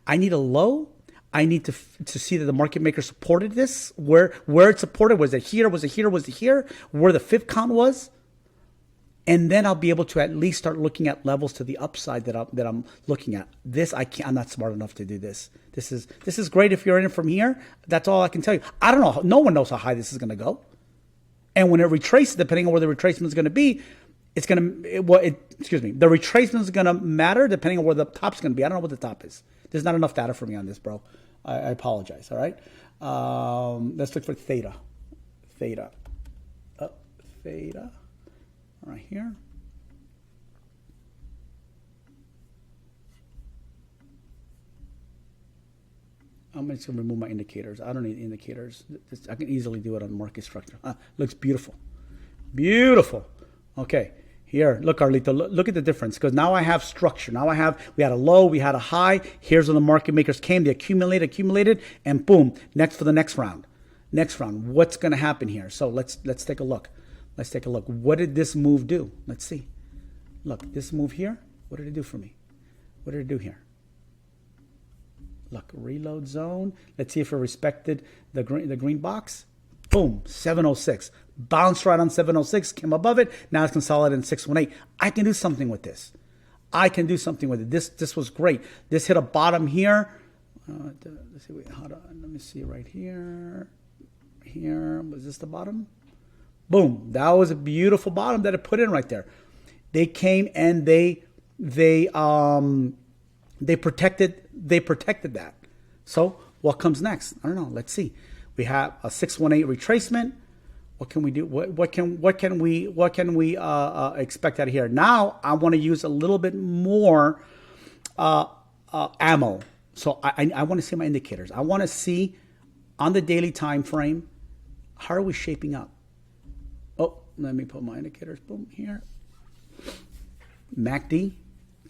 I need a low. I need to see that the market maker supported this. Where it supported, was it here? Was it here? Was it here? Where the fib count was? And then I'll be able to at least start looking at levels to the upside that I'm looking at. This, I'm not smart enough to do this. This is great if you're in it from here. That's all I can tell you. I don't know. No one knows how high this is going to go. And when it retraces, depending on where the retracement is going to be, the retracement is going to matter depending on where the top's going to be. I don't know what the top is. There's not enough data for me on this, bro. I apologize. All right. Let's look for Theta. Theta. Right here. I'm just going to remove my indicators. I don't need indicators. I can easily do it on market structure. Looks beautiful. Beautiful. Okay. Here, look, Carlito, look at the difference. Because now I have structure. Now we had a low, we had a high. Here's where the market makers came. They accumulated, and boom, next for the next round. Next round, what's going to happen here? So let's take a look. Let's take a look. What did this move do? Let's see. Look, this move here, what did it do for me? What did it do here? Look, reload zone. Let's see if it respected the green box. Boom, 706. Bounced right on 706, came above it. Now it's consolidated in 618. I can do something with this. I can do something with it. This was great. This hit a bottom here. Let's see. Wait, hold on. Let me see right here. Here, was this the bottom? Boom. That was a beautiful bottom that it put in right there. They came and they protected that. So what comes next? I don't know. Let's see. We have a 618 retracement. What can we do? What can we expect out of here? Now I want to use a little bit more ammo. So I want to see my indicators. I want to see on the daily time frame, how are we shaping up? Oh, let me put my indicators. Boom, here. MACD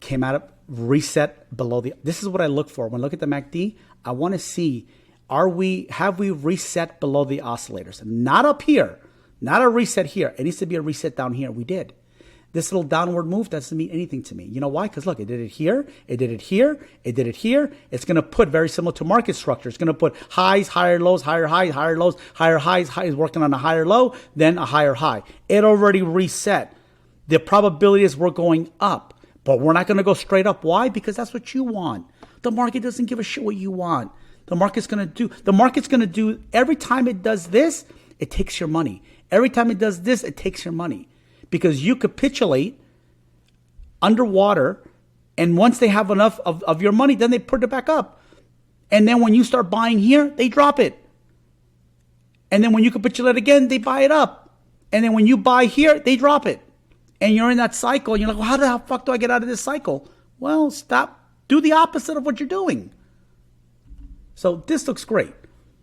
came out of reset below the. This is what I look for when I look at the MACD. I want to see, have we reset below the oscillators? Not up here, not a reset here. It needs to be a reset down here. We did. This little downward move doesn't mean anything to me. You know why? Because look, it did it here, it did it here, it did it here. It's going to put very similar to market structure. It's going to put highs, higher lows, higher highs, higher lows, higher highs, working on a higher low, then a higher high. It already reset. The probability is we're going up, but we're not going to go straight up. Why? Because that's what you want. The market doesn't give a shit what you want. The market's going to do, every time it does this, it takes your money. Every time it does this, it takes your money. Because you capitulate underwater, and once they have enough of your money, then they put it back up. And then when you start buying here, they drop it. And then when you capitulate again, they buy it up. And then when you buy here, they drop it. And you're in that cycle, and you're like, well, how the fuck do I get out of this cycle? Well, stop. Do the opposite of what you're doing. So this looks great.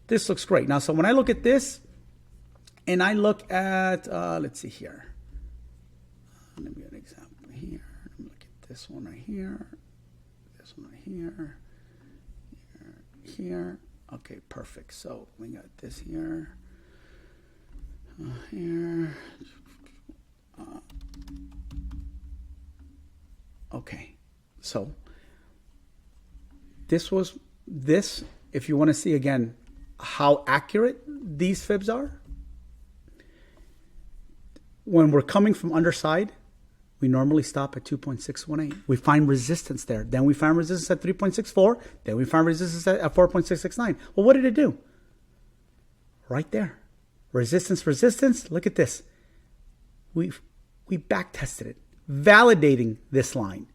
This looks great. Now, so when I look at this, and I look at, let's see here. Let me get an example here. Let me look at this one right here. This one right here. Here. Okay, perfect. So we got this here. Here. Okay. So this, if you want to see again how accurate these fibs are, when we're coming from underside, we normally stop at 2.618. We find resistance there. Then we find resistance at 3.64. Then we find resistance at 4.669. Well, what did it do? Right there. Resistance, resistance. Look at this. We back tested it, validating this line.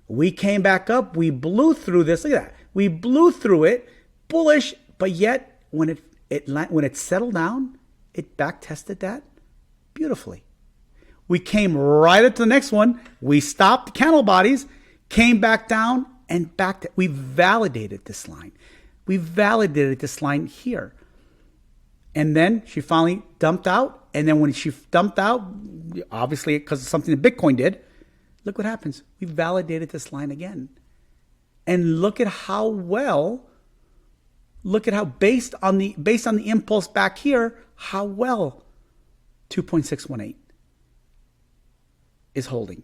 We came back up. We blew through this. Look at that. We blew through it, bullish, but yet when it settled down, it back tested that beautifully. We came right up to the next one. We stopped candle bodies, came back down, and back. We validated this line. We validated this line here. And then she finally dumped out. And then when she dumped out, obviously because of something that Bitcoin did, look what happens. We validated this line again. And look at how well, look at how based on the impulse back here, how well 2.618 is holding.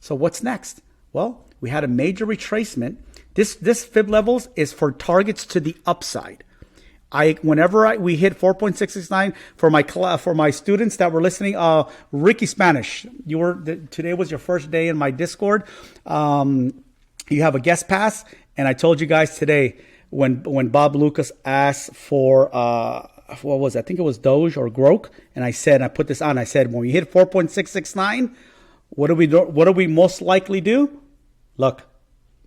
So what's next? Well, we had a major retracement. This fib levels is for targets to the upside. Whenever we hit 4.669 for my students that were listening, Ricky Spanish, today was your first day in my Discord. You have a guest pass, and I told you guys today when Bob Lucas asked for what was it? I think it was Doge or Grok, and I put this on. I said when we hit 4.669, what do we most likely do? Look,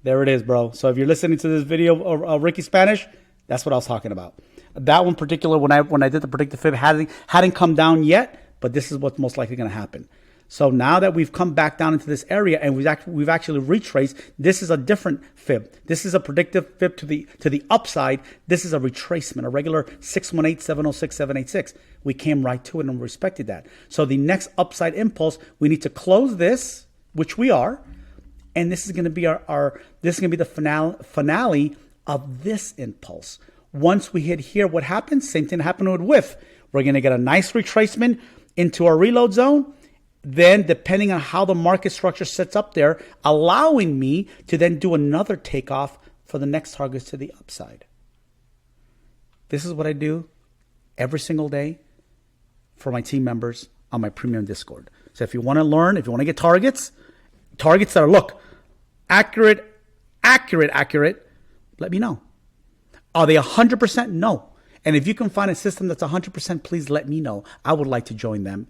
there it is, bro. So if you're listening to this video of Ricky Spanish, that's what I was talking about. That one particular, when I did the predictive fib, hadn't come down yet, but this is what's most likely going to happen. So now that we've come back down into this area and we've actually retraced, this is a different fib. This is a predictive fib to the upside. This is a retracement, a regular 618, 706, 786. We came right to it and respected that. So the next upside impulse, we need to close this, which we are, and this is going to be this is going to be the finale of this impulse. Once we hit here, what happens? Same thing happened with WIF. We're going to get a nice retracement into our reload zone. Then, depending on how the market structure sets up there, allowing me to then do another takeoff for the next targets to the upside. This is what I do every single day for my team members on my premium Discord. So if you want to learn, if you want to get targets that are, look, accurate, let me know. Are they 100%? No. And if you can find a system that's 100%, please let me know. I would like to join them.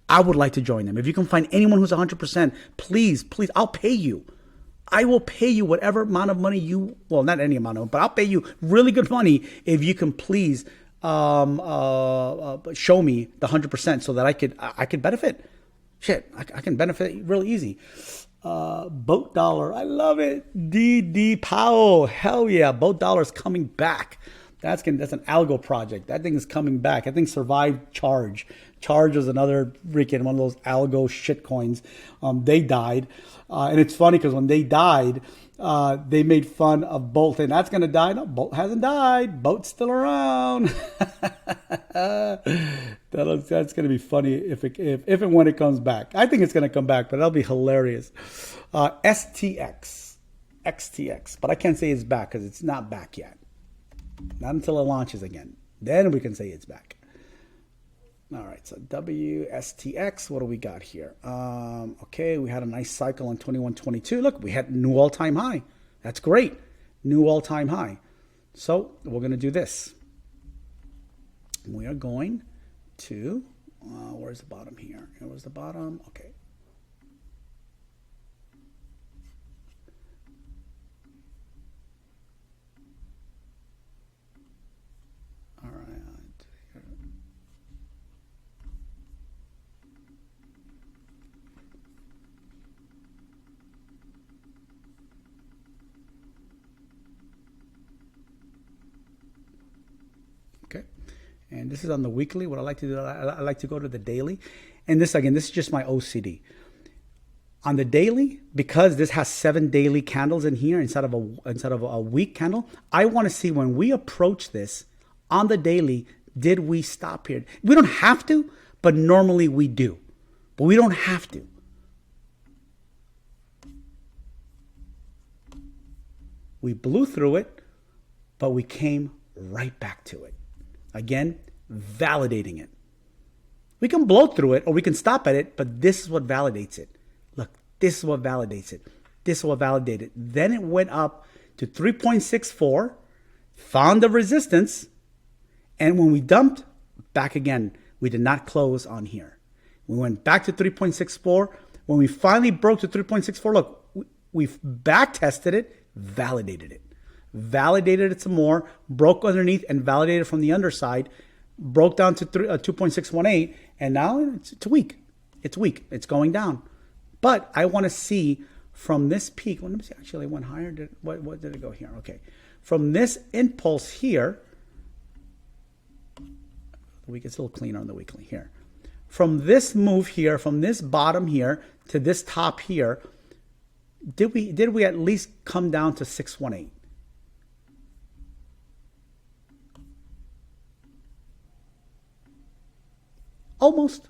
If you can find anyone who's 100%, please, I'll pay you. I will pay you whatever amount of money well, not any amount of, but I'll pay you really good money if you can please show me the 100% so that I could benefit. Shit, I can benefit real easy. Boat Dollar, I love it. DD Powell, hell yeah, Boat Dollar is coming back. That's an algo project. That thing is coming back. I think survived Charge. Charge is another freaking one of those algo shit coins. They died. And it's funny because when they died, they made fun of Bolt. And that's going to die. No, Bolt hasn't died. Bolt's still around. That's going to be funny if and when it comes back. I think it's going to come back, but that'll be hilarious. STX. XTX. But I can't say it's back because it's not back yet. Not until it launches again. Then we can say it's back. All right, so WSTX, what do we got here? Okay, we had a nice cycle on 21.22. Look, we had new all-time high. That's great. New all-time high. So we're going to do this. We are going to, where's the bottom here? Here was the bottom. Okay. All right. Okay. And this is on the weekly. What I like to do, I like to go to the daily. And this, again, this is just my OCD. On the daily, because this has 7 daily candles in here instead of a week candle, I want to see when we approach this on the daily, did we stop here? We don't have to, but normally we do. But we don't have to. We blew through it, but we came right back to it. Again, validating it. We can blow through it or we can stop at it, but this is what validates it. Look, this is what validates it. This is what validated it. Then it went up to 3.64, found the resistance, and when we dumped, back again, we did not close on here. We went back to 3.64. When we finally broke to 3.64, look, we've back tested it, validated it. Validated it some more, broke underneath and validated from the underside, broke down to 2.618, and now it's weak. It's weak. It's going down. But I want to see from this peak, well, let me see, actually it went higher. What did it go here? Okay. From this impulse here, it's a little cleaner on the weekly here. From this move here, from this bottom here to this top here, did we at least come down to 618? Almost.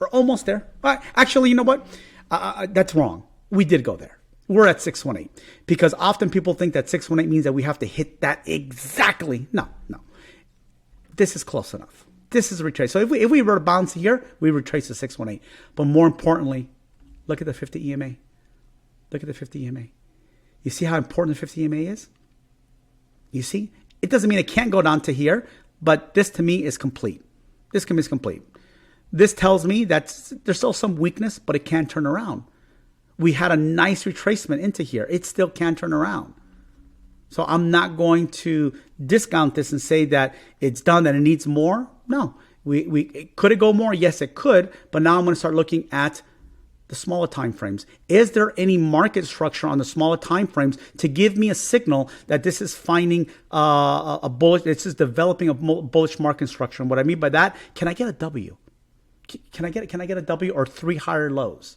We're almost there. Actually, you know what? That's wrong. We did go there. We're at 618. Because often people think that 618 means that we have to hit that exactly. No. This is close enough. This is a retrace. So if we were to bounce here, we retrace to 618. But more importantly, look at the 50 EMA. Look at the 50 EMA. You see how important the 50 EMA is? You see? It doesn't mean it can't go down to here, but this to me is complete. This to me is complete. This tells me that there's still some weakness, but it can turn around. We had a nice retracement into here. It still can turn around. So I'm not going to discount this and say that it's done, that it needs more. No. Could it go more? Yes, it could. But now I'm going to start looking at the smaller time frames. Is there any market structure on the smaller time frames to give me a signal that this is finding a bullish, this is developing a bullish market structure? And what I mean by that, can I get a W? Can I get a W or 3 higher lows?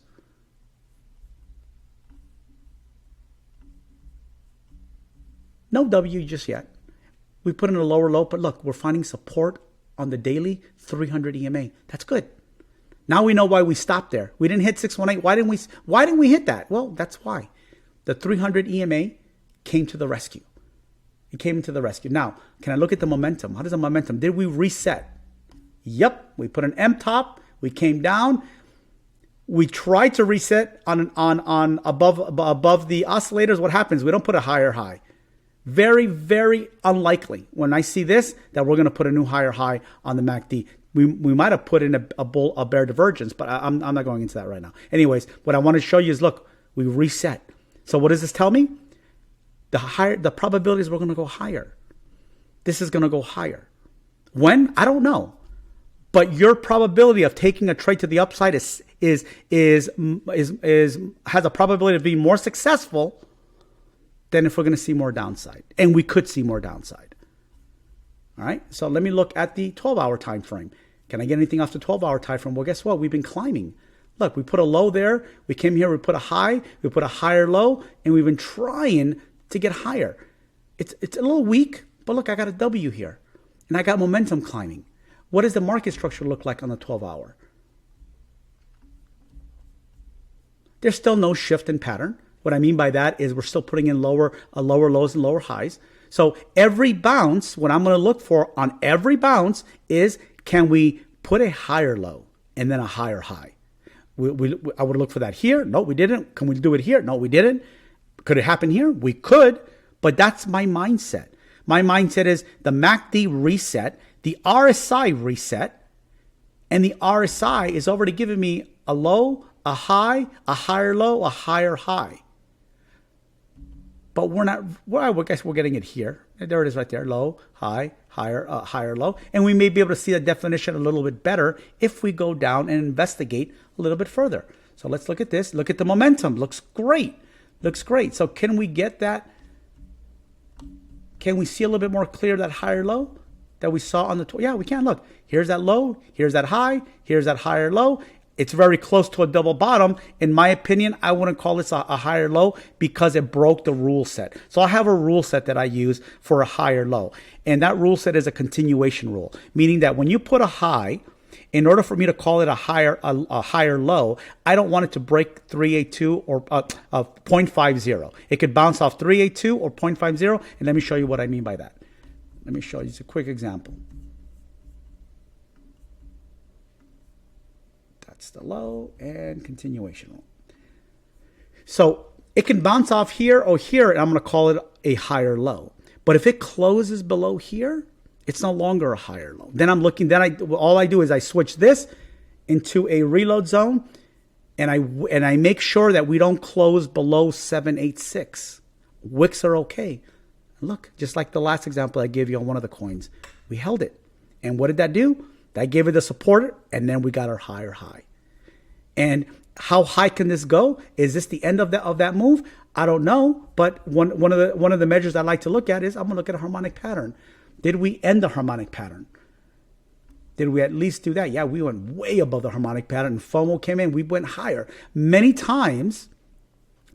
No W just yet. We put in a lower low, but look, we're finding support on the daily 300 EMA. That's good. Now we know why we stopped there. We didn't hit 618. Why didn't we hit that? Well, that's why. The 300 EMA came to the rescue. It came into the rescue. Now, can I look at the momentum? How does the momentum? Did we reset? Yep. We put an M top. We came down. We tried to reset on above the oscillators. What happens? We don't put a higher high. Very, very unlikely when I see this that we're going to put a new higher high on the MACD. We might have put in a bear divergence, but I'm not going into that right now. Anyways, what I want to show you is, look, we reset. So what does this tell me? The probability is we're going to go higher. This is going to go higher. When? I don't know. But your probability of taking a trade to the upside has a probability of being more successful than if we're going to see more downside. And we could see more downside. All right. So let me look at the 12-hour time frame. Can I get anything off the 12-hour time frame? Well, guess what? We've been climbing. Look, we put a low there. We came here. We put a high. We put a higher low. And we've been trying to get higher. It's a little weak. But look, I got a W here. And I got momentum climbing. What does the market structure look like on the 12-hour? There's still no shift in pattern. What I mean by that is we're still putting in lower lows and lower highs. So every bounce, what I'm going to look for on every bounce is, can we put a higher low and then a higher high? I would look for that here. No, we didn't. Can we do it here? No, we didn't. Could it happen here? We could, but that's my mindset. My mindset is the MACD reset, the RSI reset, and the RSI is already giving me a low, a high, a higher low, a higher high. But we're not, well, I guess we're getting it here. There it is right there. Low, high, higher, higher, low. And we may be able to see the definition a little bit better if we go down and investigate a little bit further. So let's look at this. Look at the momentum. Looks great. Looks great. So can we get that? Can we see a little bit more clear that higher low that we saw on the, yeah, we can. Look, here's that low. Here's that high. Here's that higher low. It's very close to a double bottom. In my opinion, I wouldn't call this a higher low because it broke the rule set. So I have a rule set that I use for a higher low. And that rule set is a continuation rule, meaning that when you put a high, in order for me to call it a higher low, I don't want it to break 382 or 0.50. It could bounce off 382 or 0.50. And let me show you what I mean by that. Let me show you just a quick example. That's the low and continuation rule. So it can bounce off here or here, and I'm going to call it a higher low. But if it closes below here, it's no longer a higher low. Then I'm looking, all I do is I switch this into a reload zone, and I make sure that we don't close below 786. Wicks are okay. Look, just like the last example I gave you on one of the coins, we held it. And what did that do? That gave it the support, and then we got our higher high. And how high can this go? Is this the end of that move? I don't know. But one of the measures I like to look at is I'm going to look at a harmonic pattern. Did we end the harmonic pattern? Did we at least do that? Yeah, we went way above the harmonic pattern. FOMO came in. We went higher. Many times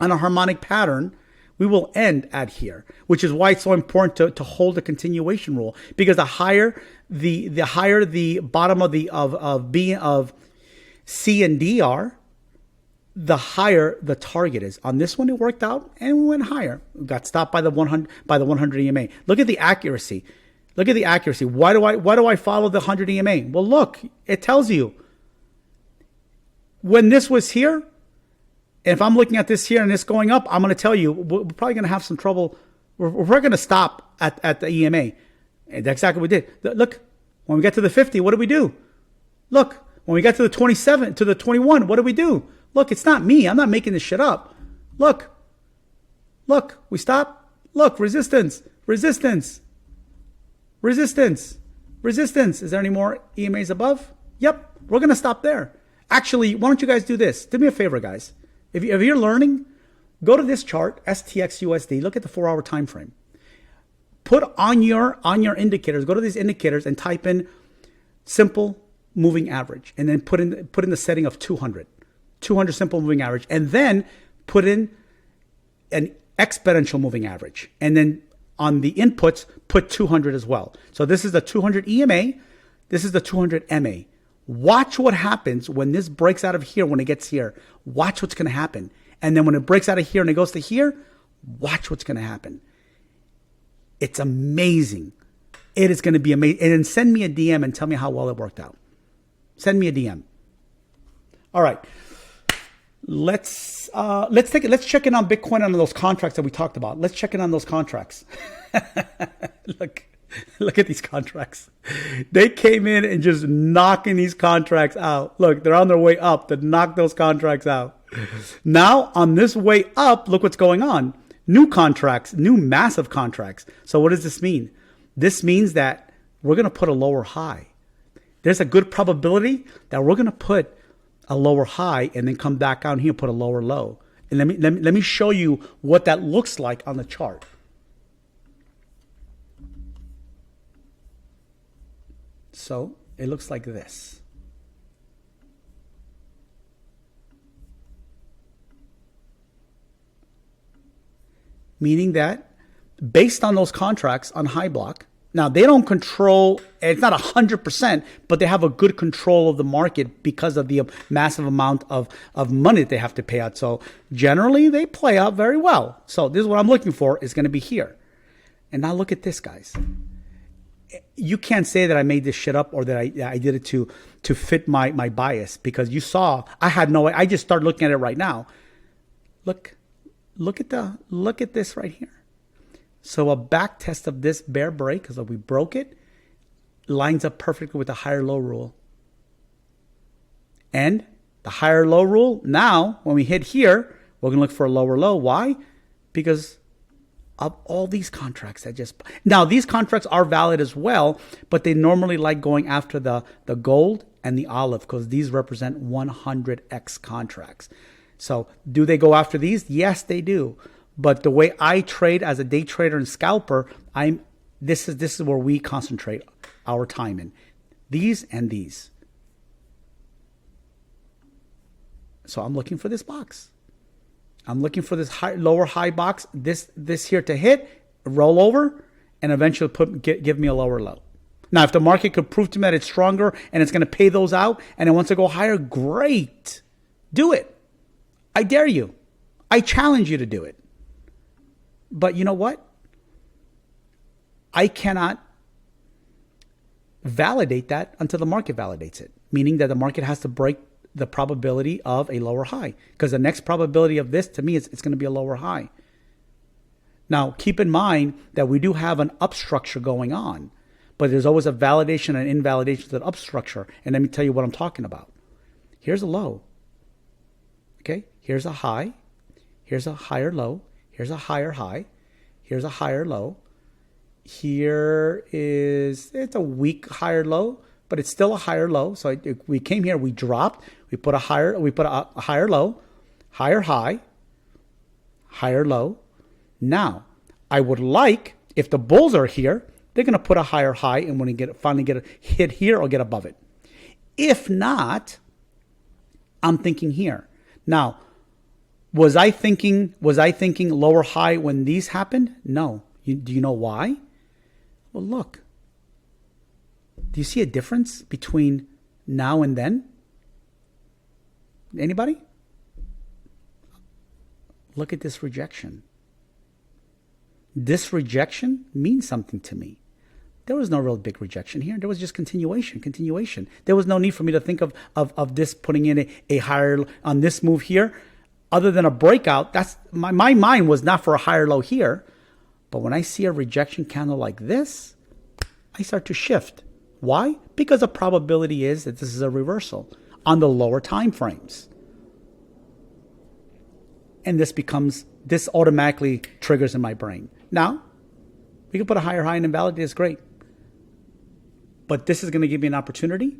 on a harmonic pattern, we will end at here, which is why it's so important to hold the continuation rule, because the higher the bottom of C and D are, the higher the target is. On this one, it worked out and we went higher. We got stopped by the 100 EMA. Look at the accuracy. Look at the accuracy. Why do I follow the 100 EMA? Well, look, it tells you when this was here. And if I'm looking at this here and this going up, I'm going to tell you, we're probably going to have some trouble. We're going to stop at the EMA. And that's exactly what we did. Look, when we get to the 50, what do we do? Look, when we get to the 27, to the 21, what do we do? Look, it's not me. I'm not making this shit up. Look, we stop. Look, resistance, resistance, resistance, resistance. Is there any more EMAs above? Yep, we're going to stop there. Actually, why don't you guys do this? Do me a favor, guys. If you're learning, go to this chart, STXUSD. Look at the 4-hour time frame. Put on your indicators. Go to these indicators and type in simple moving average, and then put in the setting of 200 simple moving average, and then put in an exponential moving average, and then on the inputs, put 200 as well. So this is the 200 EMA. This is the 200 MA. Watch what happens when this breaks out of here, when it gets here. Watch what's going to happen. And then when it breaks out of here and it goes to here, watch what's going to happen. It's amazing. It is going to be amazing. And then send me a DM and tell me how well it worked out. Send me a DM. All right. Let's check in on Bitcoin on those contracts that we talked about. Let's check in on those contracts. Look at these contracts. They came in and just knocking these contracts out. Look, they're on their way up to knock those contracts out. Now, on this way up, look what's going on. New contracts, new massive contracts. So what does this mean? This means that we're going to put a lower high. There's a good probability that we're going to put a lower high and then come back down here and put a lower low. And let me show you what that looks like on the chart. So it looks like this. Meaning that based on those contracts on Hyblock, now they don't control, it's not 100%, but they have a good control of the market because of the massive amount of money that they have to pay out. So generally they play out very well. So this is what I'm looking for, is going to be here. And now look at this, guys. You can't say that I made this shit up or that I did it to fit my bias, because you saw I just started looking at it right now. Look at this right here. So a back test of this bear break, because we broke it, lines up perfectly with the higher low rule. And the higher low rule, now when we hit here, we're going to look for a lower low. Why? Because of all these contracts that just... Now, these contracts are valid as well, but they normally like going after the gold and the olive, because these represent 100x contracts. So do they go after these? Yes, they do. But the way I trade as a day trader and scalper, this is where we concentrate our time in. These and these. So I'm looking for this box. I'm looking for this lower high box, this here to hit, roll over, and eventually give me a lower low. Now, if the market could prove to me that it's stronger and it's going to pay those out and it wants to go higher, great. Do it. I dare you. I challenge you to do it. But you know what? I cannot validate that until the market validates it, meaning that the market has to break the probability of a lower high, because the next probability of this to me is it's going to be a lower high. Now, keep in mind that we do have an up structure going on, but there's always a validation and invalidation to the up structure. And let me tell you what I'm talking about. Here's a low. Okay, here's a high. Here's a higher low. Here's a higher high. Here's a higher low. It's a weak higher low, but it's still a higher low. So we came here, we dropped, we put a higher low, higher high, higher low. Now, I would like, if the bulls are here, they're going to put a higher high, and when you finally get a hit here or get above it. If not, I'm thinking here. Now, was I thinking lower high when these happened? No. Do you know why? Well, look. Do you see a difference between now and then? Anybody? Look at this rejection. This rejection means something to me. There was no real big rejection here. There was just continuation. There was no need for me to think of this putting in a higher on this move here. Other than a breakout, that's my mind was not for a higher low here. But when I see a rejection candle like this, I start to shift. Why? Because the probability is that this is a reversal on the lower time frames. And this automatically triggers in my brain. Now, we can put a higher high and invalidate, it's great. But this is going to give me an opportunity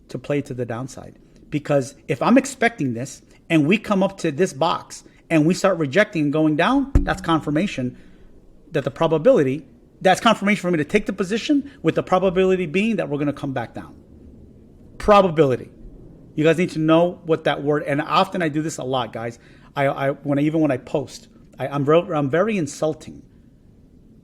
to play to the downside. Because if I'm expecting this and we come up to this box and we start rejecting and going down, that's confirmation that that's confirmation for me to take the position, with the probability being that we're going to come back down. Probability. You guys need to know what that word, and often I do this a lot, guys. When I post, I'm very insulting.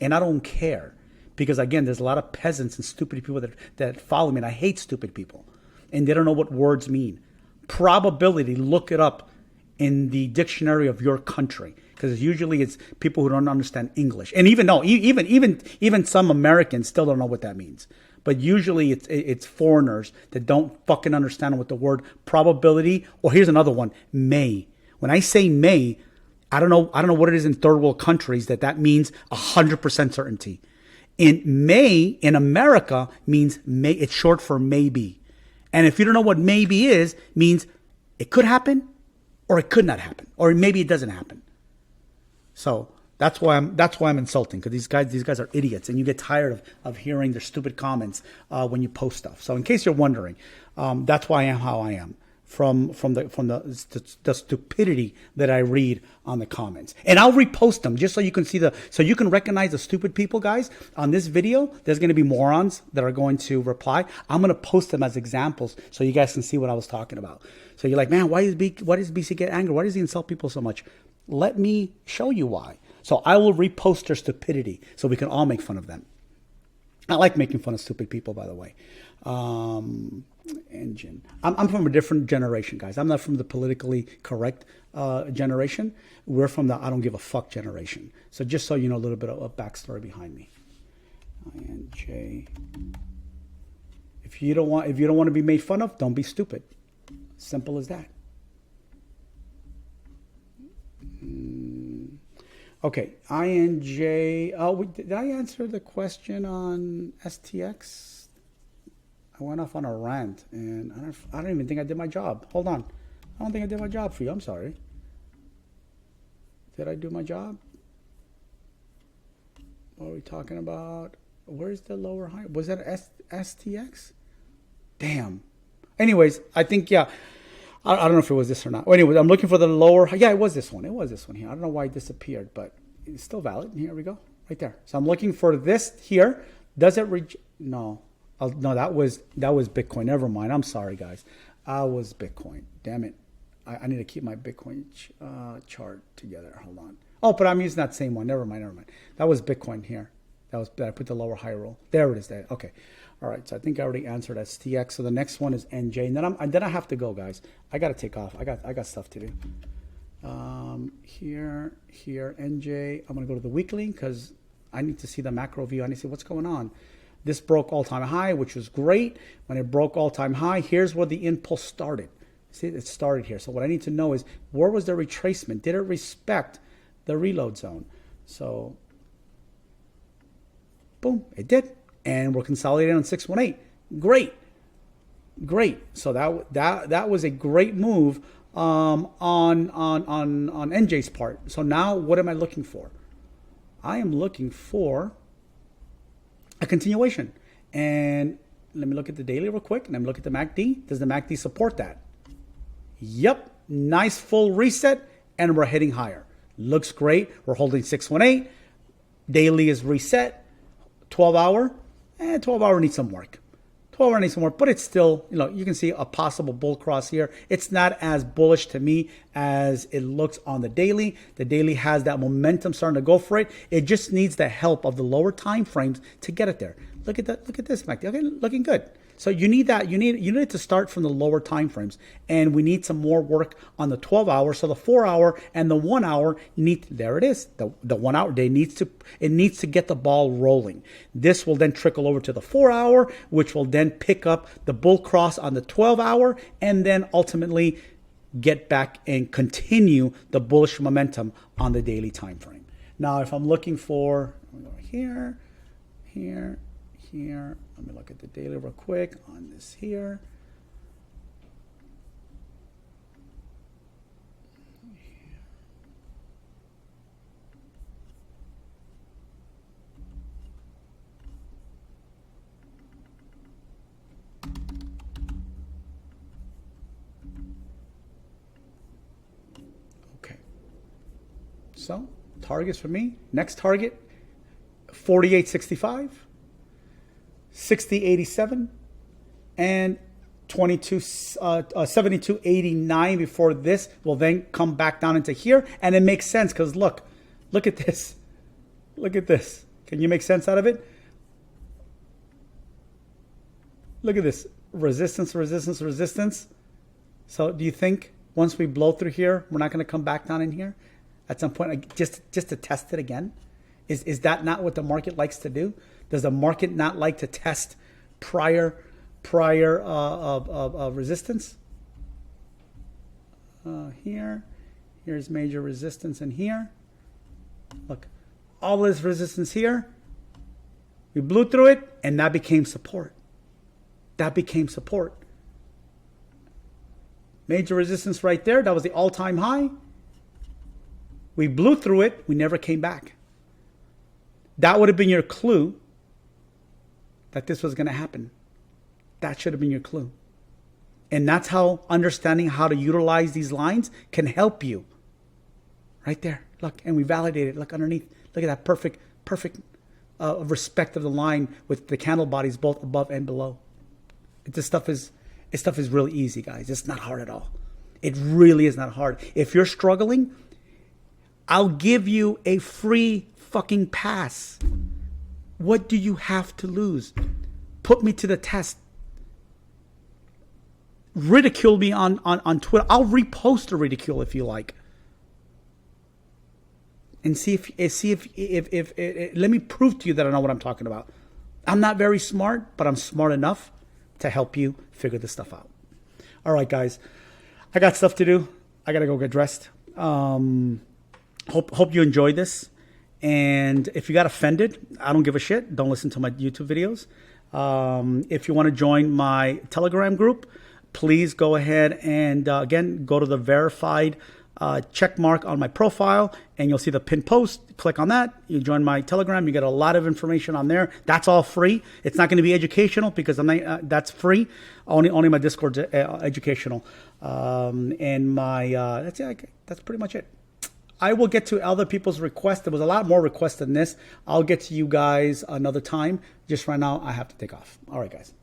And I don't care. Because again, there's a lot of peasants and stupid people that follow me, and I hate stupid people. And they don't know what words mean. Probability, look it up in the dictionary of your country. Because usually it's people who don't understand English. And even some Americans still don't know what that means. But usually it's foreigners that don't fucking understand what the word probability, or here's another one, may. When I say may, I don't know what it is in third world countries that means 100% certainty. In may in America means may, it's short for maybe. And if you don't know what maybe is, means it could happen or it could not happen, or maybe it doesn't happen. So that's why I'm insulting, because these guys are idiots, and you get tired of hearing their stupid comments when you post stuff. So in case you're wondering, that's why I am how I am. From the stupidity that I read on the comments. And I'll repost them just so you can see so you can recognize the stupid people, guys. On this video, there's going to be morons that are going to reply. I'm going to post them as examples so you guys can see what I was talking about. So you're like, man, why does BC get angry? Why does he insult people so much? Let me show you why. So I will repost their stupidity so we can all make fun of them. I like making fun of stupid people, by the way. Engine. I'm from a different generation, guys. I'm not from the politically correct generation. We're from the I don't give a fuck generation. So just so you know a little bit of a backstory behind me. INJ. If you don't want to be made fun of, don't be stupid. Simple as that. Okay, INJ. Oh, did I answer the question on STX? I went off on a rant, and I don't even think I did my job. Hold on. I don't think I did my job for you. I'm sorry. Did I do my job? What are we talking about? Where's the lower high? Was that STX? Damn. Anyways, I think, yeah. I don't know if it was this or not. Well, anyways, I'm looking for the lower. Yeah, it was this one. It was this one here. I don't know why it disappeared, but it's still valid. Here we go. Right there. So I'm looking for this here. Does it reach? No. No, that was Bitcoin. Never mind. I'm sorry, guys. I was Bitcoin. Damn it. I need to keep my Bitcoin chart together. Hold on. Oh, but I'm using that same one. Never mind. That was Bitcoin here. That I put the lower high roll. There it is. There. Okay. All right. So I think I already answered STX. So the next one is NJ, and then I have to go, guys. I got to take off. I got stuff to do. Here, NJ. I'm gonna go to the weekly because I need to see the macro view. I need to see what's going on. This broke all-time high, which was great. When it broke all-time high, here's where the impulse started. See, it started here. So what I need to know is, where was the retracement? Did it respect the reload zone? So, boom, it did. And we're consolidating on 618. Great. So that was a great move on NJ's part. So now what am I looking for? I am looking for a continuation. And let me look at the daily real quick. Let me look at the MACD. Does the MACD support that? Yep. Nice full reset. And we're heading higher. Looks great. We're holding 618. Daily is reset. 12 hour. 12 hour needs some work. 12 hour needs some work. But it's still, you can see a possible bull cross here. It's not as bullish to me as it looks on the daily. The daily has that momentum starting to go for it. It just needs the help of the lower time frames to get it there. Look at that. Look at this, Mike. Okay, looking good. So you need that. You need it to start from the lower time frames, and we need some more work on the 12 hour. So the 4 hour and the 1 hour there it is. The 1 hour it needs to get the ball rolling. This will then trickle over to the 4 hour, which will then pick up the bull cross on the 12 hour, and then ultimately get back and continue the bullish momentum on the daily time frame. Now, if I'm looking for here. Let me look at the daily real quick on this here. Okay. So, targets for me. Next target, 48.65. 60.87 and 72.89 before this will then come back down into here, and it makes sense because look at this. Can you make sense out of it? Look at this. Resistance, resistance, resistance. So do you think once we blow through here, we're not going to come back down in here at some point just to test it again? Is that not what the market likes to do? Does the market not like to test prior resistance? Here's major resistance in here. Look, all this resistance here. We blew through it, and that became support. That became support. Major resistance right there. That was the all-time high. We blew through it. We never came back. That would have been your clue that this was going to happen. That should have been your clue. And that's how understanding how to utilize these lines can help you. Right there. Look, and we validated. Look underneath. Look at that perfect respect of the line with the candle bodies both above and below. This stuff is really easy, guys. It's not hard at all. It really is not hard. If you're struggling, I'll give you a free fucking pass. What do you have to lose? Put me to the test. Ridicule me on Twitter. I'll repost the ridicule if you like. And see if let me prove to you that I know what I'm talking about. I'm not very smart, but I'm smart enough to help you figure this stuff out. All right, guys. I got stuff to do. I got to go get dressed. Hope you enjoyed this. And if you got offended, I don't give a shit. Don't listen to my YouTube videos. If you want to join my Telegram group, please go ahead and, again, go to the verified check mark on my profile, and you'll see the pinned post. Click on that. You join my Telegram. You get a lot of information on there. That's all free. It's not going to be educational because that's free. Only my Discord's educational. And my that's pretty much it. I will get to other people's requests. There was a lot more requests than this. I'll get to you guys another time. Just right now, I have to take off. All right, guys.